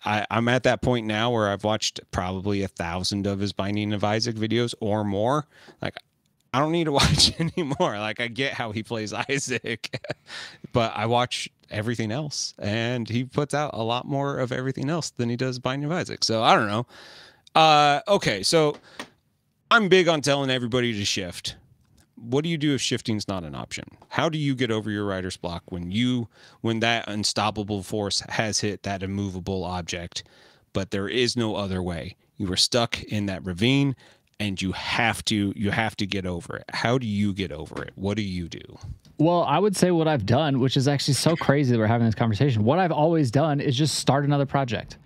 I'm at that point now where I've watched probably 1,000 of his Binding of Isaac videos or more. Like I don't need to watch anymore. Like I get how he plays Isaac, but I watch everything else, and he puts out a lot more of everything else than he does Binding of Isaac. So I don't know. Okay, so I'm big on telling everybody to shift. What do you do if shifting's not an option? How do you get over your writer's block when that unstoppable force has hit that immovable object, but there is no other way? You were stuck in that ravine, and you have to get over it. How do you get over it? What do you do? Well, I would say what I've done, which is actually so crazy that we're having this conversation. What I've always done is just start another project,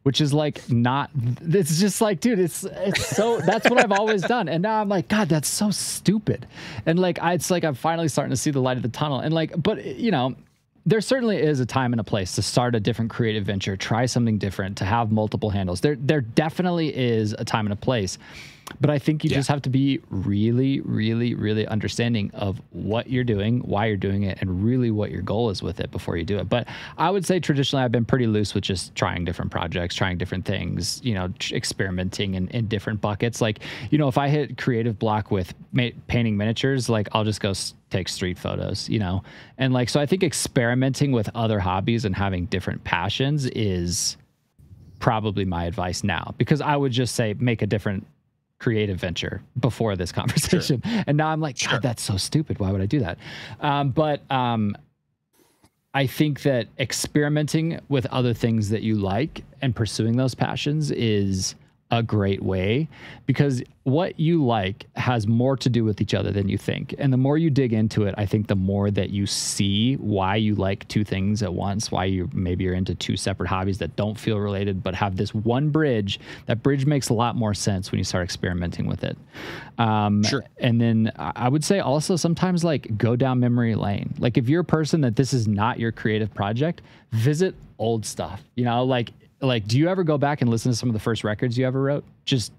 which is like it's just like, dude, it's so, that's what I've always done. And now I'm like, God, that's so stupid. And like, it's like, I'm finally starting to see the light of the tunnel. And like, but there certainly is a time and a place to start a different creative venture, try something different, to have multiple handles. There definitely is a time and a place. But I think you just have to be really, really, really understanding of what you're doing, why you're doing it, and really what your goal is with it before you do it. But I would say traditionally I've been pretty loose with just trying different projects, trying different things, experimenting in different buckets. Like, if I hit creative block with painting miniatures, like I'll just go take street photos, And like, so I think experimenting with other hobbies and having different passions is probably my advice now, because I would just say make a different creative venture before this conversation. Sure. And now I'm like, God, that's so stupid. Why would I do that? But I think that experimenting with other things that you like and pursuing those passions is a great way, because what you like has more to do with each other than you think. And the more you dig into it, I think the more that you see why you like two things at once, why you're into two separate hobbies that don't feel related, but have this one bridge. That bridge makes a lot more sense when you start experimenting with it. Sure. And then I would say also sometimes like go down memory lane. Like if you're a person that this is not your creative project, visit old stuff, like, do you ever go back and listen to some of the first records you ever wrote? Just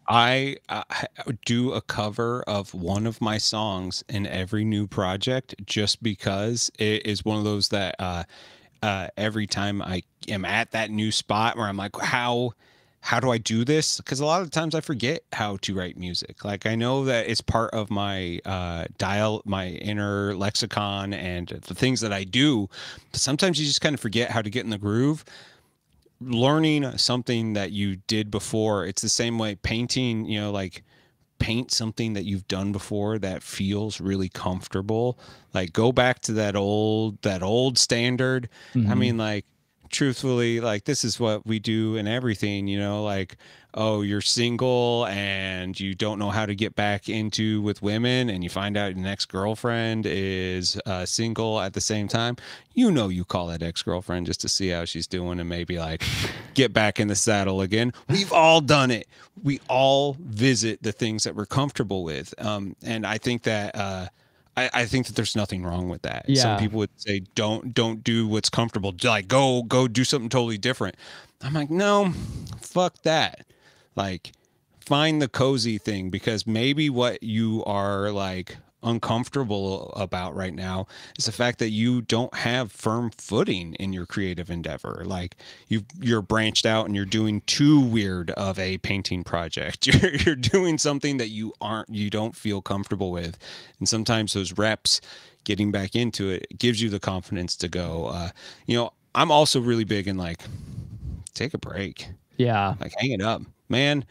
I do a cover of one of my songs in every new project just because it is one of those that every time I am at that new spot where I'm like, how do I do this? Because a lot of times I forget how to write music. Like I know that it's part of my my inner lexicon and the things that I do, but sometimes you just kind of forget how to get in the groove. Learning something that you did before, it's the same way painting, like paint something that you've done before that feels really comfortable. Like go back to that old standard. I Hmm. mean, like truthfully, like this is what we do in everything, like, oh, you're single and you don't know how to get back into with women and you find out your next girlfriend is single at the same time. You call that ex-girlfriend just to see how she's doing and maybe like get back in the saddle again. We've all done it. We all visit the things that we're comfortable with. And I think that I think that there's nothing wrong with that. Some Yeah. people would say don't do what's comfortable. Like go do something totally different. I'm like, no, fuck that. Like find the cozy thing, because maybe what you are like uncomfortable about right now is the fact that you don't have firm footing in your creative endeavor. Like you're branched out and you're doing too weird of a painting project. You're doing something that you don't feel comfortable with. And sometimes those reps, getting back into it, gives you the confidence to go. I'm also really big in like, take a break, Yeah. like hang it up, man.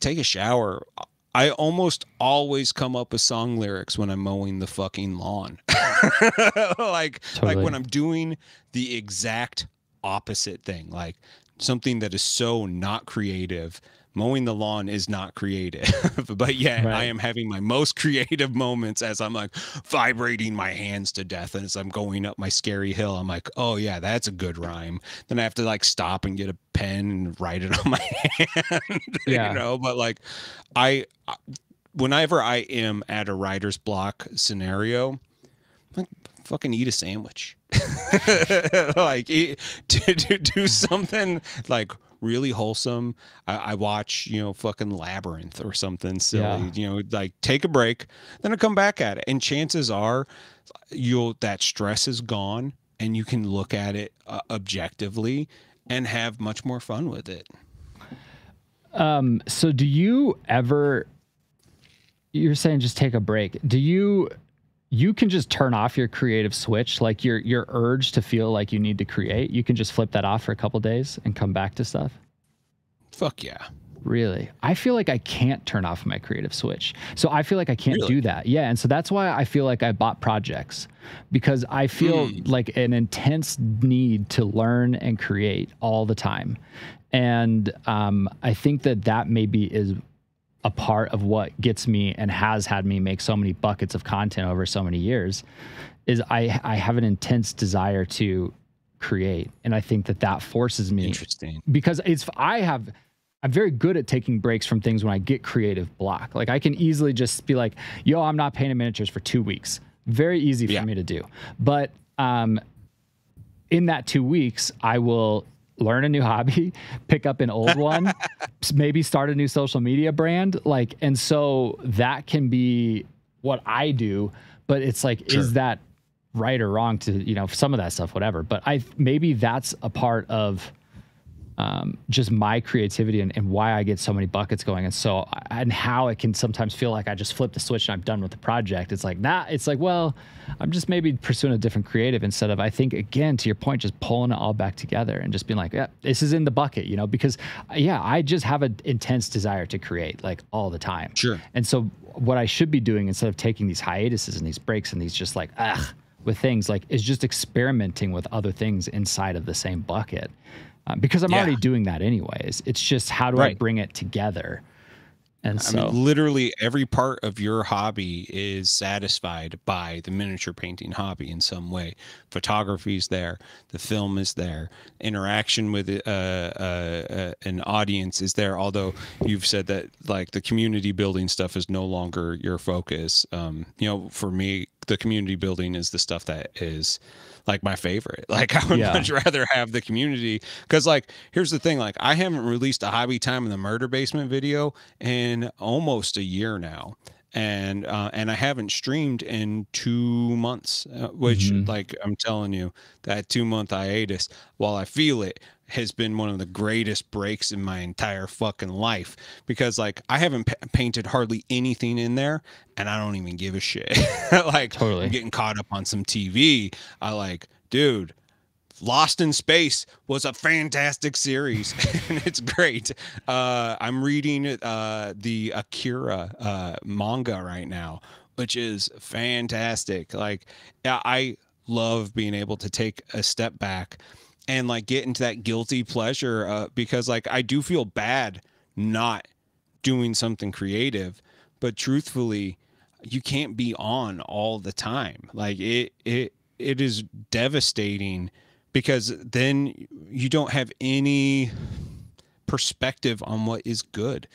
Take a shower. I almost always come up with song lyrics when I'm mowing the fucking lawn. like Totally. when I'm doing the exact opposite thing, like something that is so not creative. Mowing the lawn is not creative, but yet I Right. am having my most creative moments as I'm like vibrating my hands to death. And as I'm going up my scary hill, I'm like, oh yeah, that's a good rhyme. Then I have to like stop and get a pen and write it on my hand, Yeah. but like I, whenever I am at a writer's block scenario, like fucking eat a sandwich. Like do something like really wholesome. I watch, fucking Labyrinth or something Yeah. silly, like take a break, then I come back at it. And chances are that stress is gone and you can look at it objectively and have much more fun with it. So do you ever, you're saying just take a break. You can just turn off your creative switch, like your urge to feel like you need to create. You can just flip that off for a couple days and come back to stuff? Fuck yeah. Really? I feel like I can't turn off my creative switch. So I feel like I can't Really? do that. Yeah, and so that's why I feel like I bought projects, because I feel Mm, like an intense need to learn and create all the time. And I think that that maybe is a part of what gets me and has had me make so many buckets of content over so many years, is I have an intense desire to create, and I think that that forces me, interesting. because I'm very good at taking breaks from things when I get creative block. Like I can easily just be like, yo, I'm not painting miniatures for 2 weeks. Very easy for Yeah. me to do. But in that 2 weeks, I will learn a new hobby, pick up an old one, maybe start a new social media brand. Like, and so that can be what I do, but it's like, Sure. is that right or wrong to, some of that stuff, whatever. But maybe that's a part of just my creativity, and why I get so many buckets going. And how it can sometimes feel like I just flip the switch and I'm done with the project. It's like, nah, it's like, well, I'm just maybe pursuing a different creative, instead of, I think, again, to your point, just pulling it all back together and just being like, yeah, this is in the bucket, because yeah, I just have an intense desire to create like all the time. Sure. And so what I should be doing, instead of taking these hiatuses and these breaks and these just like, with things, like, is just experimenting with other things inside of the same bucket. Because I'm Yeah. already doing that anyways. It's just, how do I Right. bring it together? And I mean, so, literally every part of your hobby is satisfied by the miniature painting hobby in some way. Photography is there, the film is there, interaction with an audience is there. Although you've said that like the community building stuff is no longer your focus. For me, the community building is the stuff that is like my favorite. Like I would Yeah. much rather have the community, because like here's the thing, like I haven't released a Hobby Time in the Murder Basement video in almost a year now. And I haven't streamed in 2 months, which Hmm. like I'm telling you, that 2 month hiatus, while I feel it, has been one of the greatest breaks in my entire fucking life, because like I haven't painted hardly anything in there, and I don't even give a shit. Like I'm Totally. getting caught up on some TV. I like, dude, Lost in Space was a fantastic series and it's great. I'm reading the Akira manga right now, which is fantastic. Like, I love being able to take a step back and like get into that guilty pleasure, because like I do feel bad not doing something creative, but truthfully, you can't be on all the time. Like it is devastating, because then you don't have any perspective on what is good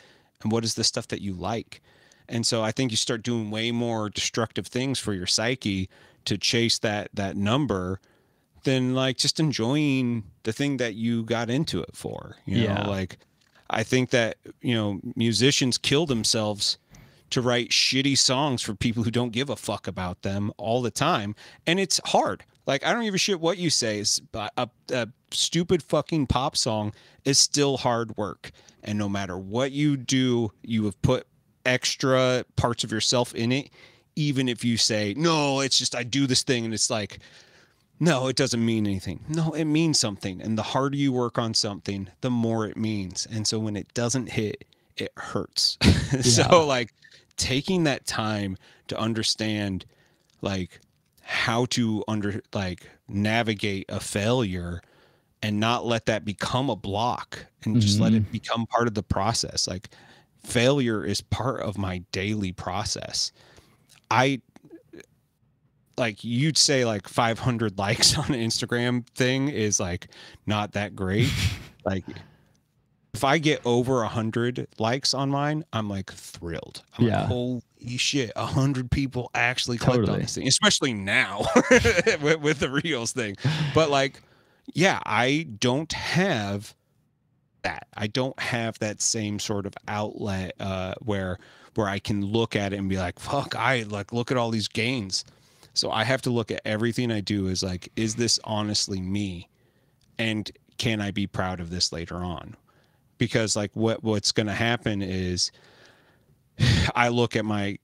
and what is the stuff that you like. And so I think you start doing way more destructive things for your psyche to chase that number than like just enjoying the thing that you got into it for. You know, Yeah. like I think that, musicians kill themselves to write shitty songs for people who don't give a fuck about them all the time. And it's hard. Like, I don't give a shit what you say. A stupid fucking pop song is still hard work. And no matter what you do, you have put extra parts of yourself in it. Even if you say, no, it's just I do this thing and it's like, no, it doesn't mean anything. No, it means something. And the harder you work on something, the more it means. And so when it doesn't hit, it hurts. Yeah. So like taking that time to understand like how to navigate a failure and not let that become a block, and just let Hmm. it become part of the process. Like failure is part of my daily process. I like, you'd say like 500 likes on an Instagram thing is like not that great. Like if I get over 100 likes on mine, I'm like thrilled. I'm like, Yeah. holy shit, 100 people actually clicked on Totally. this thing, especially now with the Reels thing. But like, yeah, I don't have that. I don't have that same sort of outlet, where I can look at it and be like, fuck, I like look at all these gains. So I have to look at everything I do as like, is this honestly me? And can I be proud of this later on? Because like what's going to happen is I look at my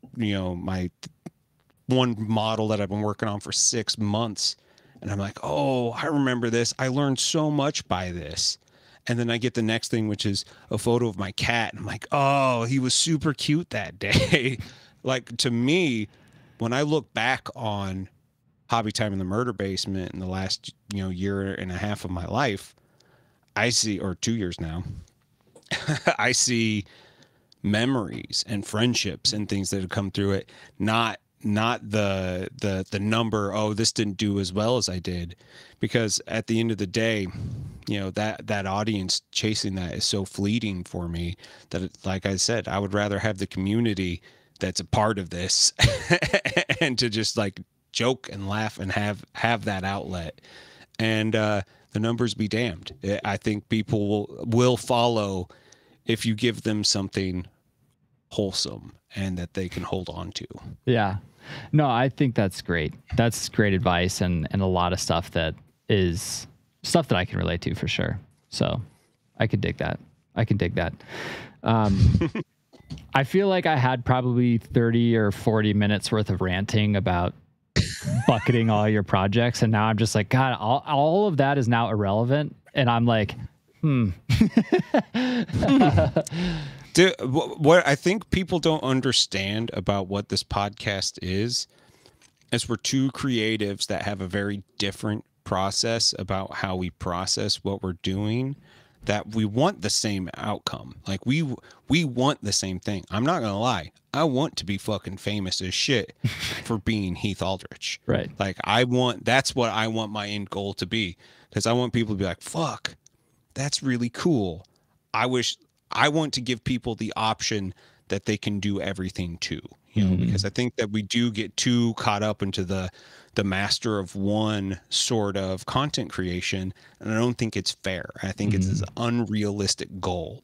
one model that I've been working on for 6 months, and I'm like, oh, I remember this. I learned so much by this. And then I get the next thing, which is a photo of my cat. And I'm like, oh, he was super cute that day. Like, to me, when I look back on Hobby Time in the Murder Basement in the last, year and a half of my life, I see, or 2 years now, I see memories and friendships and things that have come through it, not the number, oh, this didn't do as well as I did. Because at the end of the day, that audience chasing that is so fleeting for me that like I said, I would rather have the community that's a part of this and to just like joke and laugh and have that outlet. And the numbers be damned. I think people will follow if you give them something wholesome and that they can hold on to. Yeah. No, I think that's great. That's great advice, and a lot of stuff that is stuff that I can relate to for sure. So I could dig that. I can dig that. I feel like I had probably 30 or 40 minutes worth of ranting about bucketing all your projects. And now I'm just like, God, all of that is now irrelevant. And I'm like, Dude, what I think people don't understand about what this podcast is we're two creatives that have a very different process about how we process what we're doing, that we want the same outcome. Like we want the same thing. I'm not gonna lie, I want to be fucking famous as shit for being Heath Aldrich. right. Like that's what I want my end goal to be, because I want people to be like, fuck, that's really cool. I want to give people the option that they can do everything too. you know, because Mhm. I think that we do get too caught up into the master of one sort of content creation, and I don't think it's fair. I think it's an Mhm. unrealistic goal.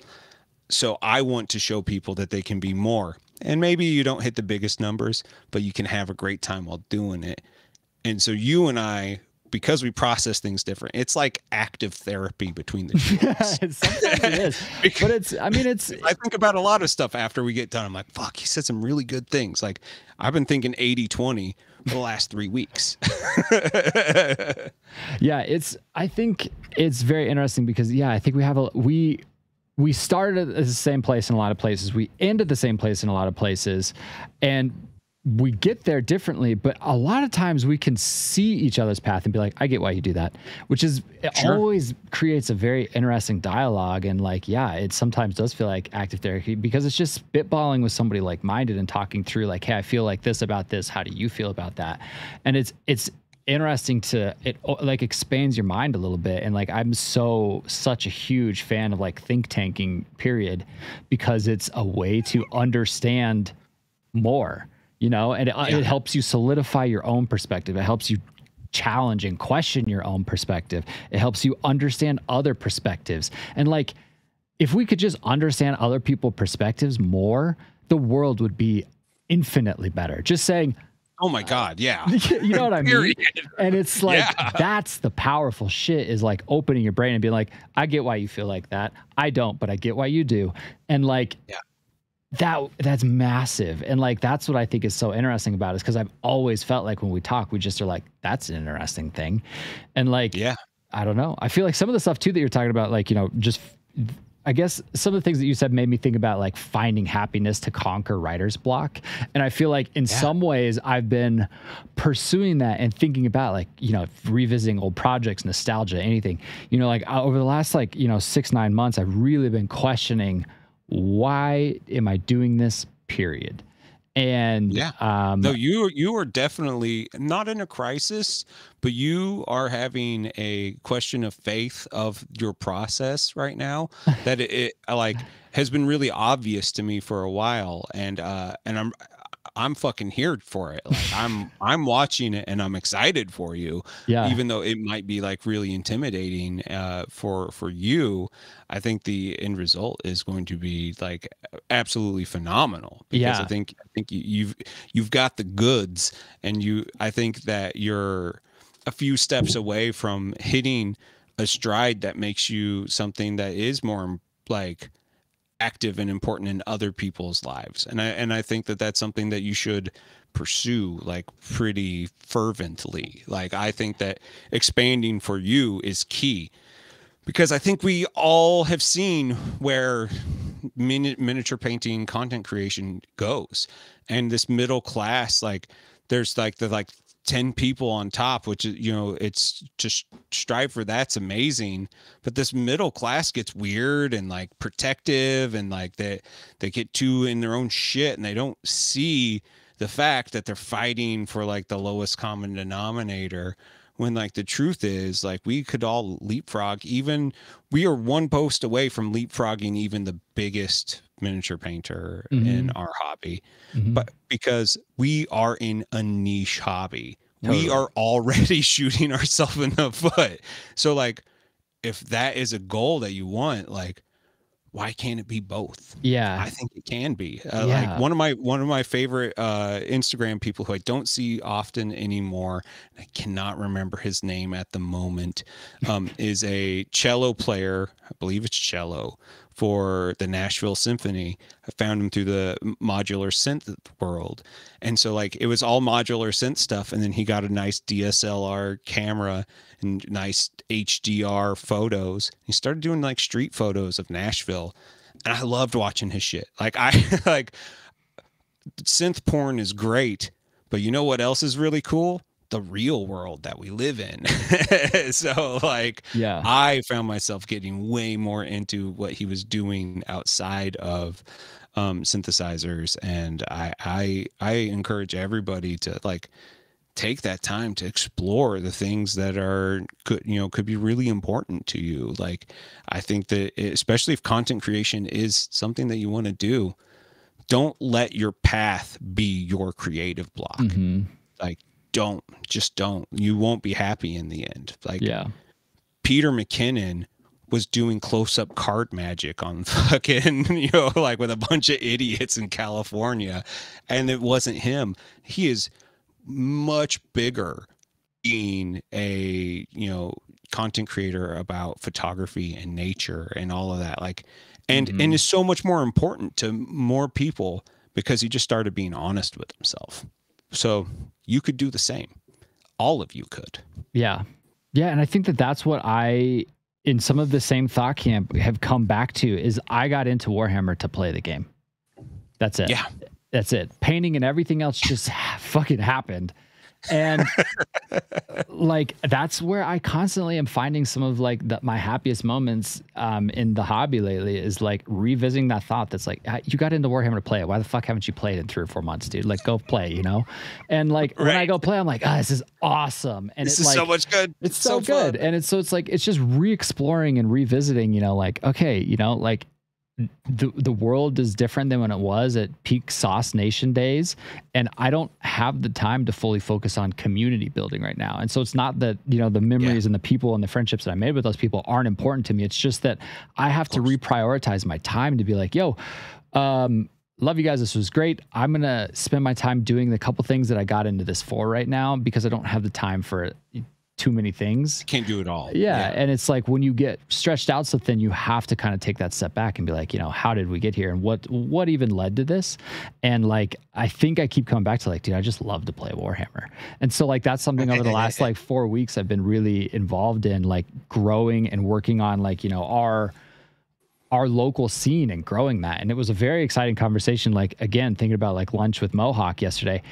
So I want to show people that they can be more. And maybe you don't hit the biggest numbers, but you can have a great time while doing it. And so you and I, because we process things different, it's like active therapy between the two of us. Sometimes it is, but Because I mean, it's I think about a lot of stuff after we get done. I'm like, fuck, he said some really good things. Like, I've been thinking 80-20 for the last 3 weeks. yeah, I think it's very interesting because yeah, I think we started at the same place in a lot of places. We end at the same place in a lot of places, and we get there differently. But a lot of times we can see each other's path and be like, "I get why you do that," which is it Sure. always creates a very interesting dialogue. And like, yeah, it sometimes does feel like active therapy because it's just spitballing with somebody like minded and talking through like, "Hey, I feel like this about this. How do you feel about that?" And it's interesting to like expands your mind a little bit. And like I'm such a huge fan of like think tanking period because it's a way to understand more, you know, and Yeah. it helps you solidify your own perspective. It helps you challenge and question your own perspective. It helps you understand other perspectives. And like if we could just understand other people's perspectives more, the world would be infinitely better. Just saying, Oh my God. Yeah. you know what I mean? Period. And it's Yeah. like that's the powerful shit is like opening your brain and being like, I get why you feel like that. I don't, but I get why you do. And like Yeah. that's massive. And like that's what I think is so interesting about it is because I've always felt like when we talk, we just are like, that's an interesting thing. And like, Yeah. I don't know. I feel like some of the stuff too that you're talking about, like, you know, just I guess some of the things that you said made me think about like finding happiness to conquer writer's block. And I feel like in Yeah. some ways I've been pursuing that and thinking about like, you know, revisiting old projects, nostalgia, anything, you know, like over the last like, you know, 6, 9 months, I've really been questioning why am I doing this period? And Yeah. No, you are definitely not in a crisis, but you are having a question of faith of your process right now that it like has been really obvious to me for a while, and I'm fucking here for it. Like I'm watching it and I'm excited for you, yeah, even though it might be like really intimidating for you. I think the end result is going to be like absolutely phenomenal because yeah, I think you've got the goods, and I think that you're a few steps away from hitting a stride that makes you something that is more like active and important in other people's lives. And I think that that's something that you should pursue like pretty fervently. Like I think that expanding for you is key because I think we all have seen where miniature painting content creation goes, and this middle class, like there's like the like 10 people on top, which is, you know, it's just strive for that's amazing, but this middle class gets weird and like protective, and like they get too in their own shit, and they don't see the fact that they're fighting for like the lowest common denominator, when like the truth is like we could all leapfrog. Even we are one post away from leapfrogging even the biggest miniature painter in hmm our hobby, hmm but because we are in a niche hobby, we totally, are already shooting ourselves in the foot. So like if that is a goal that you want, like why can't it be both? yeah, I think it can be. Like yeah. one of my favorite Instagram people who I don't see often anymore, and I cannot remember his name at the moment, is a cello player. I believe it's cello for the Nashville Symphony. I found him through the modular synth world, and so like it was all modular synth stuff. And then he got a nice DSLR camera and nice HDR photos. He started doing like street photos of Nashville, and I loved watching his shit. Like I like synth porn is great, but you know what else is really cool? The real world that we live in. So like Yeah. I found myself getting way more into what he was doing outside of synthesizers, and I encourage everybody to like take that time to explore the things that are could be really important to you. Like I think that especially if content creation is something that you want to do, Don't let your path be your creative block. Mm-hmm. Like, just don't. You won't be happy in the end. Like, Yeah. Peter McKinnon was doing close-up card magic on fucking, like with a bunch of idiots in California, and it wasn't him. He is much bigger being a, content creator about photography and nature and all of that. Like, and is so much more important to more people because he just started being honest with himself. So you could do the same. All of you could. Yeah. Yeah. And I think that that's what I, in some of the same thought camp, have come back to is I got into Warhammer to play the game. That's it. Yeah. That's it. Painting and everything else just fucking happened. And like, that's where I constantly am finding some of like my happiest moments in the hobby lately is like revisiting that thought that's like, you got into Warhammer to play it. Why the fuck haven't you played in 3 or 4 months, dude? Like, go play, And like, when I go play, I'm like, this is awesome. And this is like, so much good. It's so good. And it's like, it's just re-exploring and revisiting, like, okay, like, the world is different than when it was at peak Sauce Nation days, and I don't have the time to fully focus on community building right now. And so it's not that the memories and the people and the friendships that I made with those people aren't important to me. It's just that I have to reprioritize my time to be like, love you guys, this was great. I'm gonna spend my time doing the couple things that I got into this for right now because I don't have the time for too many things. Can't do it all. Yeah. And it's like when you get stretched out so thin, you have to kind of take that step back and be like, how did we get here? And what even led to this? And like, I think I keep coming back to like, dude, I just love to play Warhammer. And so like, that's something over the last like 4 weeks I've been really involved in, like growing and working on like, our local scene and growing that. And it was a very exciting conversation. Like, again, thinking about like lunch with Mohawk yesterday,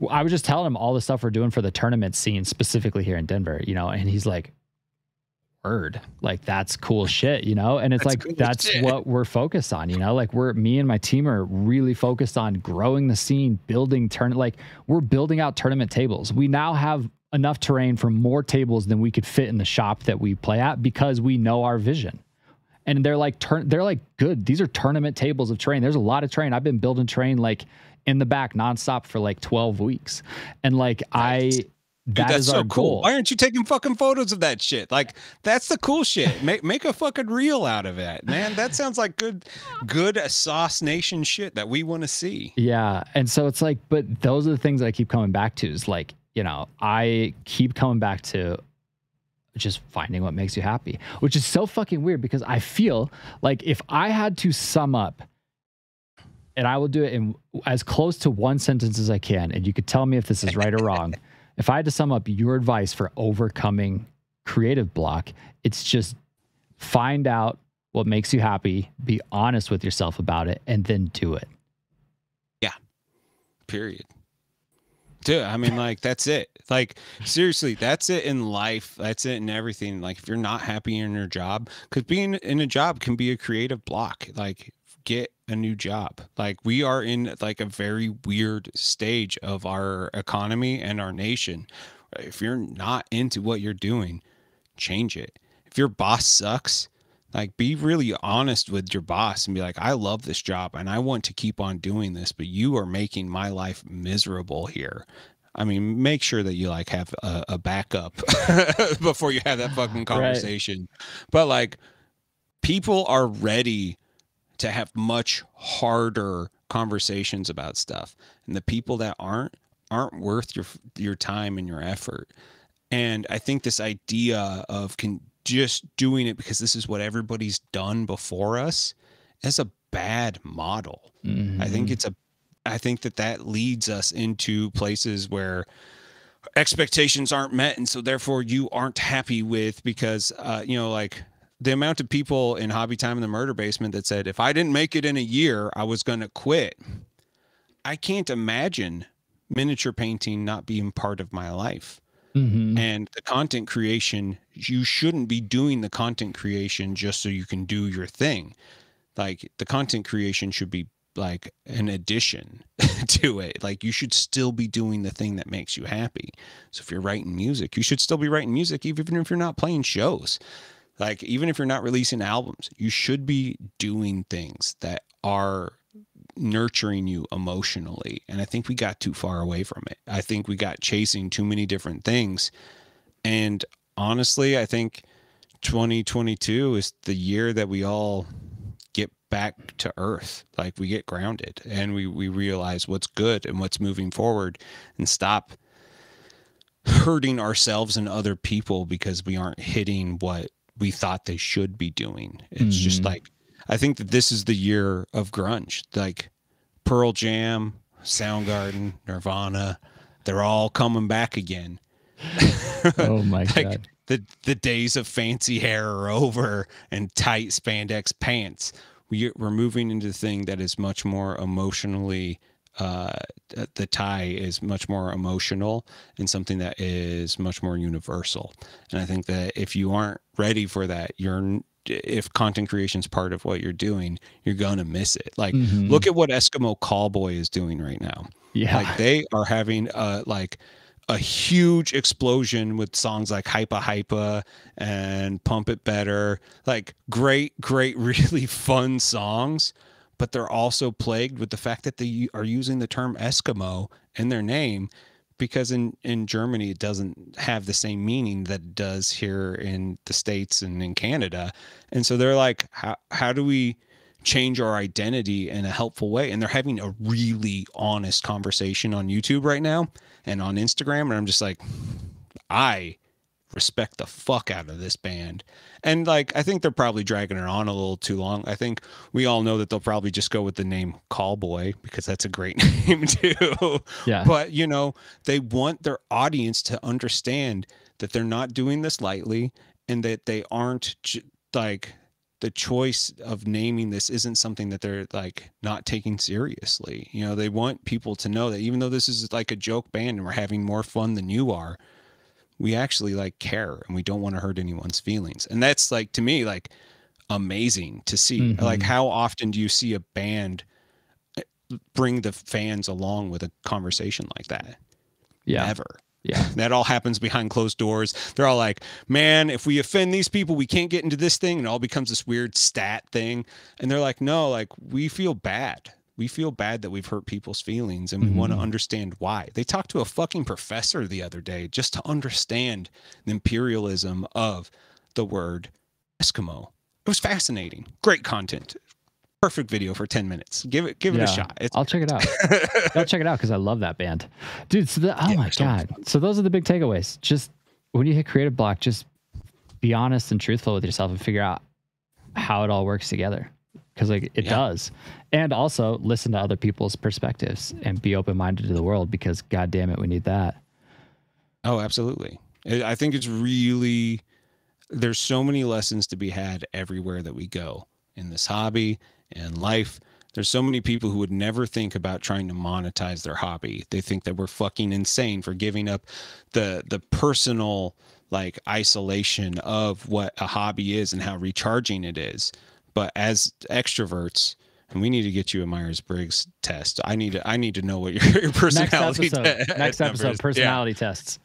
I was just telling him all the stuff we're doing for the tournament scene, specifically here in Denver, and he's like, word, like, that's cool shit, and it's like, that's shit. What we're focused on, like me and my team are really focused on growing the scene, building like we're building out tournament tables. We now have enough terrain for more tables than we could fit in the shop that we play at because we know our vision. And they're like, good. These are tournament tables of terrain. There's a lot of terrain. I've been building terrain like in the back nonstop for like 12 weeks. And like, Dude, that's so cool. Why aren't you taking fucking photos of that shit? Like, that's the cool shit. Make a fucking reel out of it, man. That sounds like good Sauce Nation shit that we want to see. Yeah. And so it's like, but those are the things I keep coming back to is like, I keep coming back to just finding what makes you happy, which is so fucking weird because I feel like if I had to sum up, and I will do it in as close to one sentence as I can, and you could tell me if this is right or wrong. If I had to sum up your advice for overcoming creative block, it's just find out what makes you happy, be honest with yourself about it, and then do it. Yeah. Period. Dude, I mean, like, that's it. Like, seriously, that's it in life. That's it in everything. Like, if you're not happy in your job, because being in a job can be a creative block. Like, get a new job. Like, we are in like a very weird stage of our economy and our nation. If you're not into what you're doing, change it. If your boss sucks, like, be really honest with your boss and be like, I love this job and I want to keep on doing this, but you are making my life miserable here. I mean, make sure that you like have a backup before you have that fucking conversation. Right. But like, people are ready to have much harder conversations about stuff, and the people that aren't worth your time and your effort. And I think this idea of just doing it because this is what everybody's done before us is a bad model. Mm-hmm. I think that leads us into places where expectations aren't met, and so therefore you aren't happy with because like the amount of people in Hobby Time in the Murder Basement that said, if I didn't make it in a year, I was going to quit. I can't imagine miniature painting not being part of my life. Mm-hmm. And the content creation, you shouldn't be doing the content creation just so you can do your thing. Like, the content creation should be like an addition to it. Like, you should still be doing the thing that makes you happy. So if you're writing music, you should still be writing music, even if you're not playing shows. Like, even if you're not releasing albums, you should be doing things that are nurturing you emotionally. And I think we got too far away from it. I think we got chasing too many different things. And honestly, I think 2022 is the year that we all get back to earth. Like, we get grounded and we realize what's good and what's moving forward, and stop hurting ourselves and other people because we aren't hitting what we thought they should be doing. It's just like, I think that this is the year of grunge. Like Pearl Jam, Soundgarden, Nirvana, they're all coming back again. Oh my like, God. The days of fancy hair are over and tight spandex pants. We're moving into the thing that is much more emotionally, the tie is much more emotional and something that is much more universal. And I think that if you aren't ready for that, if content creation is part of what you're doing, you're going to miss it. Like, look at what Eskimo Callboy is doing right now. Yeah. Like, they are having a huge explosion with songs like Hypa Hypa and Pump It Better, like great, really fun songs, but they're also plagued with the fact that they are using the term Eskimo in their name, because in Germany, it doesn't have the same meaning that it does here in the States and in Canada. And so they're like, how do we change our identity in a helpful way? And they're having a really honest conversation on YouTube right now and on Instagram. And I'm just like, I respect the fuck out of this band. And like, I think they're probably dragging it on a little too long. I think we all know that they'll probably just go with the name Callboy because that's a great name too. Yeah. But you know, they want their audience to understand that they're not doing this lightly, and that they aren't like, the choice of naming this isn't something that they're like not taking seriously. You know, they want people to know that even though this is like a joke band and we're having more fun than you are, we actually like care and we don't want to hurt anyone's feelings. And that's like, to me, like amazing to see. Like, how often do you see a band bring the fans along with a conversation like that? Yeah. Never. Yeah. That all happens behind closed doors. They're all like, man, if we offend these people, we can't get into this thing. And it all becomes this weird stat thing. And they're like, no, like, we feel bad. We feel bad that we've hurt people's feelings, and we want to understand why. They talked to a fucking professor the other day just to understand the imperialism of the word Eskimo. It was fascinating. Great content. Perfect video for 10 minutes. Give it a shot. I'll check it out. I'll check it out because I love that band. Dude, so oh my God. So those are the big takeaways. Just when you hit creative block, just be honest and truthful with yourself and figure out how it all works together. Because like it does. And also listen to other people's perspectives and be open-minded to the world, because God damn it, we need that. Oh, absolutely. I think it's really, there's so many lessons to be had everywhere that we go in this hobby and life. There's so many people who would never think about trying to monetize their hobby. They think that we're fucking insane for giving up the personal like isolation of what a hobby is and how recharging it is. But as extroverts, and we need to get you a Myers-Briggs test. I need to know what your personality next episode personality tests.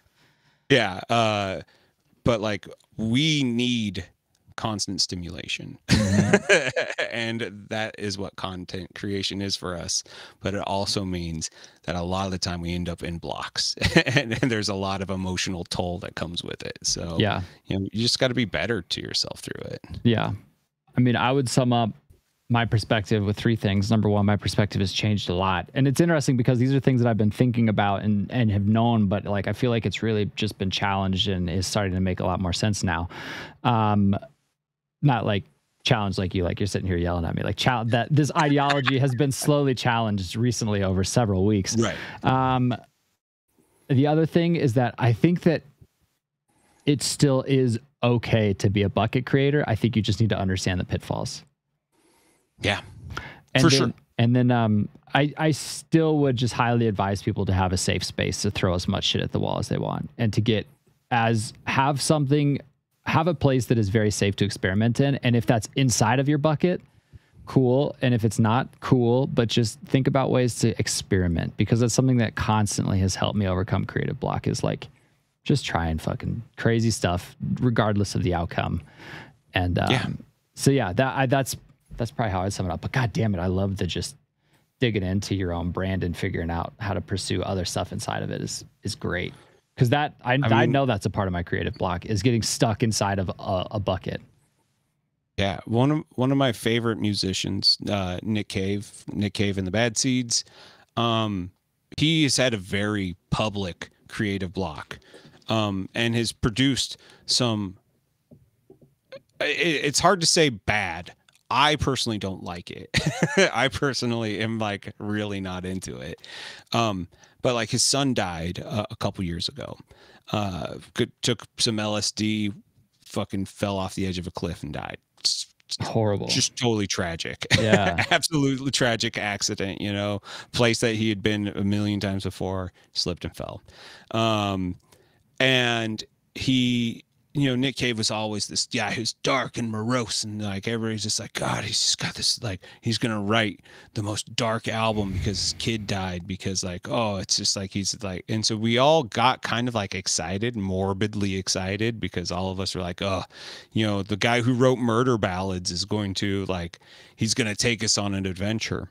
Yeah. But like, we need constant stimulation. And that is what content creation is for us. But it also means that a lot of the time we end up in blocks and there's a lot of emotional toll that comes with it. So yeah, you just got to be better to yourself through it. Yeah. I mean, I would sum up my perspective with three things. Number one, my perspective has changed a lot. And it's interesting because these are things that I've been thinking about and have known, but like, I feel like it's really just been challenged and is starting to make a lot more sense now. Not like challenged like you're sitting here yelling at me, like that this ideology has been slowly challenged recently over several weeks. Right. The other thing is that I think that it still is okay to be a bucket creator. I think you just need to understand the pitfalls. Yeah, for sure. And then I still would just highly advise people to have a safe space to throw as much shit at the wall as they want, and to have a place that is very safe to experiment in. And if that's inside of your bucket, cool. And if it's not, cool, but just think about ways to experiment, because that's something that constantly has helped me overcome creative block, is like just trying fucking crazy stuff regardless of the outcome. And so yeah, that's probably how I'd sum it up. But God damn it, I love the just digging into your own brand and figuring out how to pursue other stuff inside of it is great. Because that I I mean, know that's a part of my creative block is getting stuck inside of a bucket. yeah, one of my favorite musicians, Nick Cave and the Bad Seeds. Um, he has had a very public creative block, and has produced some. It's hard to say bad. I personally don't like it. I personally am like really not into it. But like his son died a couple years ago. Took some LSD, fucking fell off the edge of a cliff and died. Horrible. Just totally tragic. Yeah. Absolutely tragic accident, place that he had been a million times before, slipped and fell. And he, Nick Cave was always this guy who's dark and morose, and like everybody's just like, God, he's just got this, like, he's gonna write the most dark album because his kid died, because like, oh, it's just like he's like, and so we all got kind of like excited, morbidly excited, because all of us were like, oh, the guy who wrote Murder Ballads is going to, like, he's gonna take us on an adventure.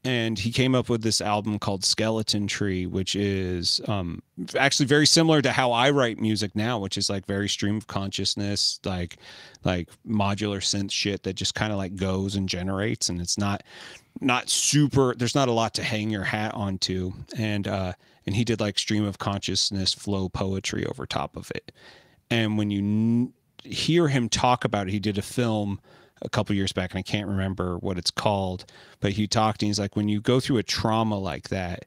And he came up with this album called Skeleton Tree, which is actually very similar to how I write music now, which is like very stream of consciousness, like modular synth shit that just kind of like goes and generates, and it's not super. There's not a lot to hang your hat onto, and he did like stream of consciousness flow poetry over top of it. And when you hear him talk about it, he did a film a couple years back, and I can't remember what it's called, but he talked, and he's like, when you go through a trauma like that,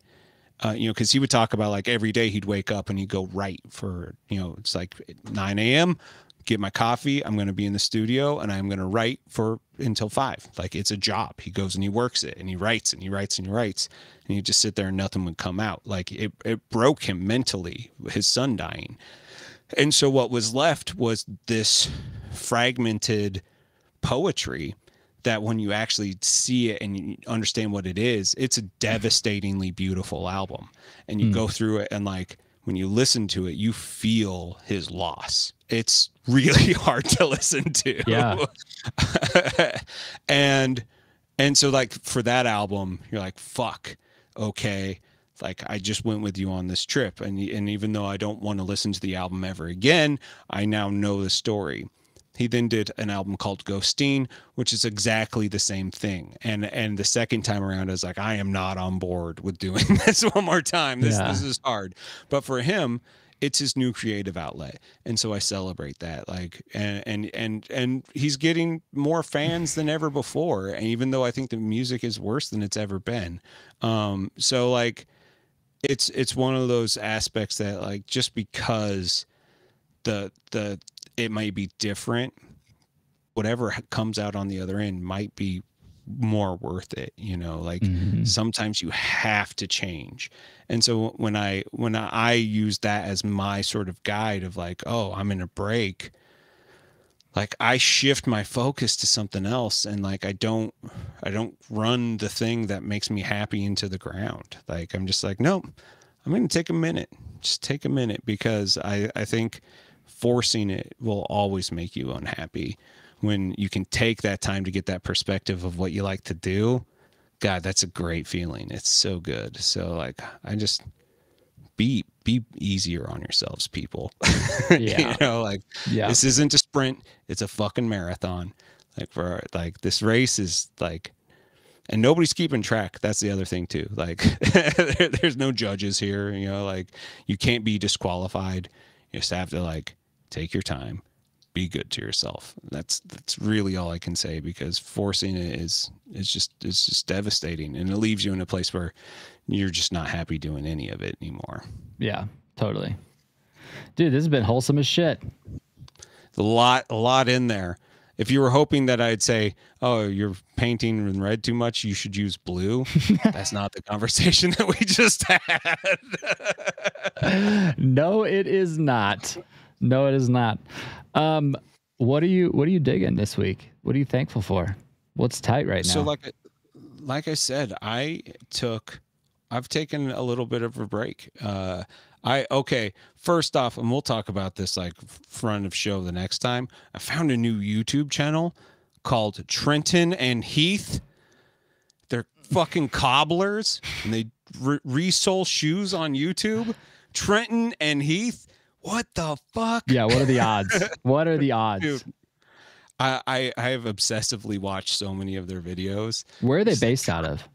because he would talk about like every day he'd wake up and he'd go write for, it's like 9 a.m., get my coffee, I'm going to be in the studio and I'm going to write for until 5. Like, it's a job. He goes and he works it and he writes and he writes and he writes, and he'd just sit there and nothing would come out. Like, it broke him mentally, his son dying. And so what was left was this fragmented poetry that when you actually see it and you understand what it is, it's a devastatingly beautiful album. And you go through it, and like when you listen to it, you feel his loss. It's really hard to listen to. Yeah. and so like for that album, you're like, fuck, okay, like I just went with you on this trip, and even though I don't want to listen to the album ever again, I now know the story. He then did an album called Ghosteen, which is exactly the same thing. And the second time around, I was like, I am not on board with doing this one more time. This is hard. But for him, it's his new creative outlet. And so I celebrate that. Like, and he's getting more fans than ever before. And even though I think the music is worse than it's ever been. So like, it's one of those aspects that like, just because it might be different, whatever comes out on the other end might be more worth it, like sometimes you have to change. And so when I use that as my sort of guide of like, oh, I'm in a break, like I shift my focus to something else, and like I don't run the thing that makes me happy into the ground. Like I'm just like, no, I'm going to take a minute, just take a minute, because I think forcing it will always make you unhappy. When you can take that time to get that perspective of what you like to do, God, that's a great feeling. It's so good. So like, I just be easier on yourselves, people. Yeah. This isn't a sprint, it's a fucking marathon. Like for like this race is like, and nobody's keeping track. That's the other thing too. Like there's no judges here, like you can't be disqualified. You just have to like take your time, be good to yourself. That's really all I can say, because forcing it is just devastating, and it leaves you in a place where you're just not happy doing any of it anymore. Yeah, totally. Dude, this has been wholesome as shit. A lot in there. If you were hoping that I'd say, oh, you're painting in red too much, you should use blue. That's not the conversation that we just had. No, it is not. No, it is not. What are you digging this week? What are you thankful for? What's tight right now? So like I said, I've taken a little bit of a break. First off, and we'll talk about this like front of show the next time. I found a new YouTube channel called Trenton and Heath. They're fucking cobblers, and they resole shoes on YouTube. Trenton and Heath, what the fuck? Yeah, what are the odds? What are the odds? Dude, I have obsessively watched so many of their videos. Where are they based out of?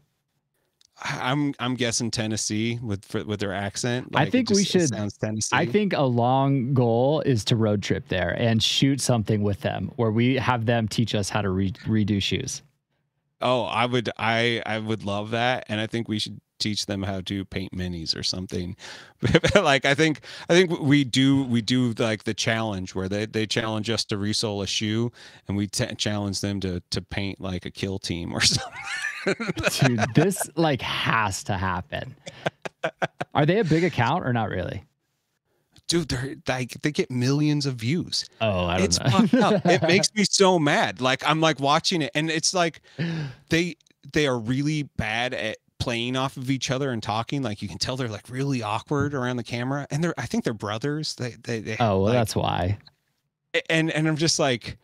I'm guessing Tennessee with their accent. I think we should. Sounds Tennessee. I think a long goal is to road trip there and shoot something with them, where we have them teach us how to redo shoes. Oh, I would love that, and I think we should teach them how to paint minis or something. Like I think we do like the challenge where they challenge us to resole a shoe, and we challenge them to paint like a kill team or something. Dude, this like has to happen. Are they a big account or not really? Dude, they're like they get millions of views. Oh, I don't it's know. Fucked up. It makes me so mad. Like I'm like watching it, and it's like they are really bad at playing off of each other and talking. Like you can tell they're like really awkward around the camera, and I think they're brothers. They oh, well, like, that's why. And I'm just like,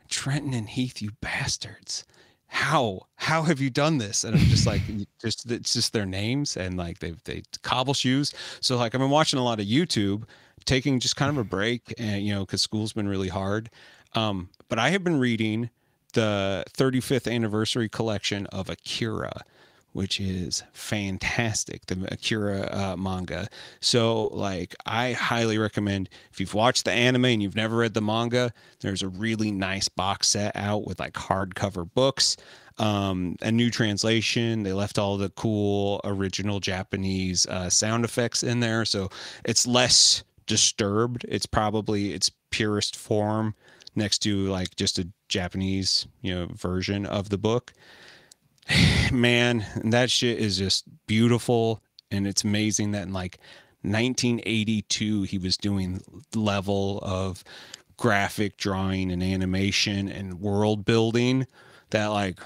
Trenton and Heath, you bastards. How have you done this? And I'm just like, it's just their names, and like they cobble shoes. So like I've been watching a lot of YouTube, taking just kind of a break, and because school's been really hard. But I have been reading the 35th anniversary collection of Akira, which is fantastic, the Akira manga. So like I highly recommend, if you've watched the anime and you've never read the manga, there's a really nice box set out with like hardcover books, a new translation. They left all the cool original Japanese sound effects in there, so it's less disturbed. It's probably its purest form next to like just a Japanese version of the book. Man, that shit is just beautiful, and it's amazing that in like 1982 he was doing level of graphic drawing and animation and world building that like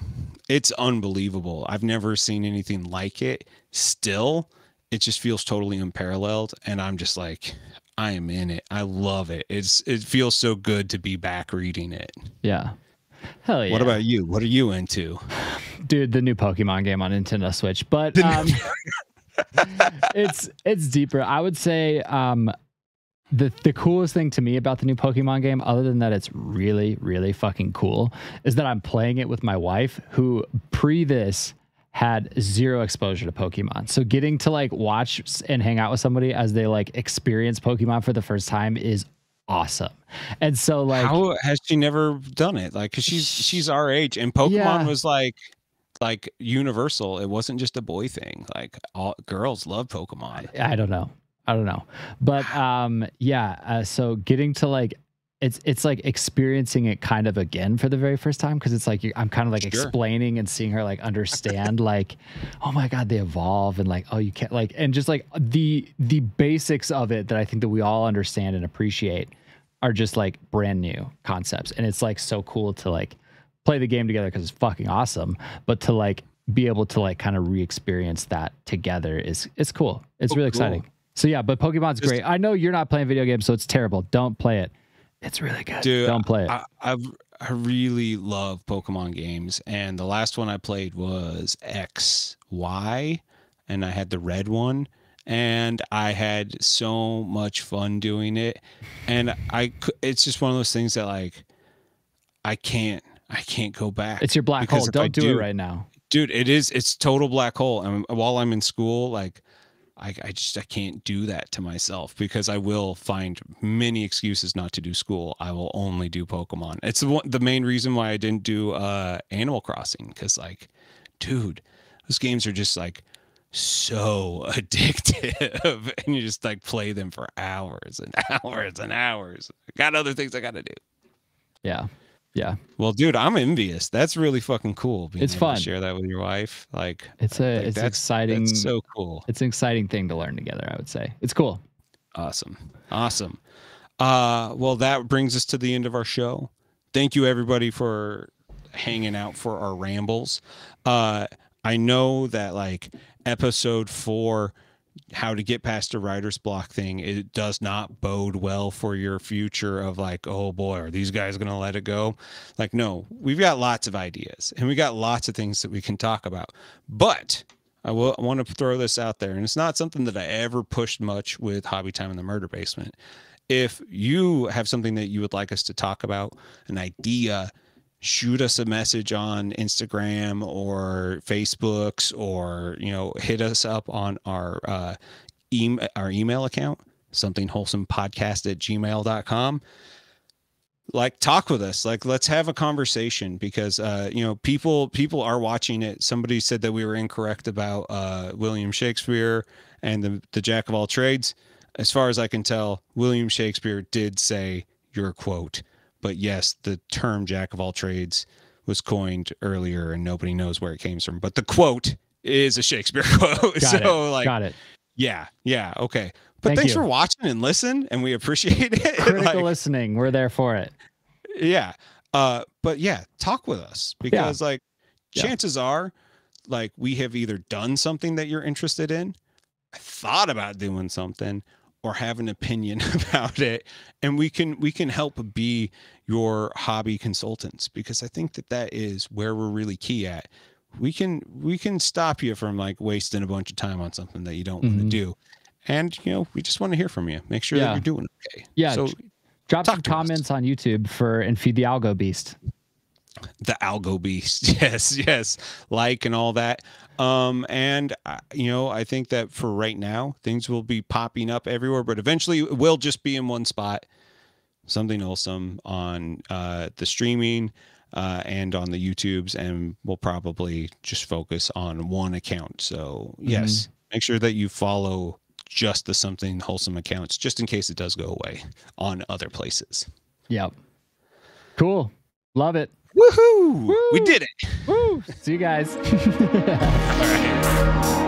it's unbelievable. I've never seen anything like it. Still, it just feels totally unparalleled, and I'm just like, I am in it. I love it. It feels so good to be back reading it. Yeah. Hell yeah. What about you? What are you into? Dude, the new Pokemon game on Nintendo Switch. But it's deeper. I would say the coolest thing to me about the new Pokemon game, other than that it's really, really fucking cool, is that I'm playing it with my wife, who pre this had zero exposure to Pokemon. So getting to like watch and hang out with somebody as they like experience Pokemon for the first time is awesome. And so like, how has she never done it? Like, cause she's our age, and Pokemon was like universal. It wasn't just a boy thing. Like all girls love Pokemon. I don't know. But so getting to like, it's like experiencing it kind of again for the very first time, because it's like I'm kind of like explaining and seeing her like understand like, oh my god, they evolve, and like, oh, you can't like, and just like the basics of it that I think that we all understand and appreciate are just like brand new concepts. And it's like so cool to like play the game together because it's fucking awesome, but to like be able to like kind of re-experience that together is cool. It's really exciting. So yeah, but Pokemon's great. I know you're not playing video games, so it's terrible. Don't play it. It's really good. Dude, don't play it. I really love Pokemon games, and the last one I played was XY, and I had the red one, and I had so much fun doing it. And it's just one of those things that like I can't go back. It's your black hole. Don't do it right now. Dude, it's total black hole. And while I'm in school, like I can't do that to myself, because I will find many excuses not to do school. I will only do Pokemon. It's the main reason why I didn't do Animal Crossing, because like, dude, those games are just like so addictive, and you just like play them for hours and hours and hours. Got other things I got to do. Yeah. Yeah. Well, dude, I'm envious. That's really fucking cool. It's fun to share that with your wife. Like it's exciting. That's so cool. It's an exciting thing to learn together, I would say. It's cool. Awesome. Well, that brings us to the end of our show. Thank you everybody for hanging out for our rambles. I know that like episode 4 how to get past a writer's block thing, it does not bode well for your future of like, oh boy, are these guys going to let it go? Like, no, we've got lots of ideas and we got lots of things that we can talk about. But I want to throw this out there, and it's not something that I ever pushed much with Hobby Time in the Murder Basement. If you have something that you would like us to talk about, an idea, shoot us a message on Instagram or Facebooks, or, you know, hit us up on our email account, somethingwholesomepodcast@gmail.com. Like, talk with us. Like, let's have a conversation, because you know, people are watching it. Somebody said that we were incorrect about William Shakespeare and the jack of all trades. As far as I can tell, William Shakespeare did say your quote. But yes, the term jack of all trades was coined earlier and nobody knows where it came from. But the quote is a Shakespeare quote. Got it. Yeah, okay. But thanks for watching and listen, and we appreciate it. Critical listening. We're there for it. Yeah. But yeah, talk with us, because chances are, like, we have either done something that you're interested in, thought about doing something, or have an opinion about it, and we can help be your hobby consultants, because I think that is where we're really key at. We can stop you from like wasting a bunch of time on something that you don't want to do. And, you know, we just want to hear from you. Make sure that you're doing okay. Yeah. So drop some comments on YouTube and feed the Algo Beast. The Algo Beast. Yes. Like, and all that. And you know, I think that for right now, things will be popping up everywhere, but eventually it will just be in one spot. Something Wholesome on the streaming and on the YouTubes, and we'll probably just focus on one account. So yes, make sure that you follow just the Something Wholesome accounts, just in case it does go away on other places. Yep. Cool. Love it. Woohoo! Woo! We did it. Woo! See you guys. All right.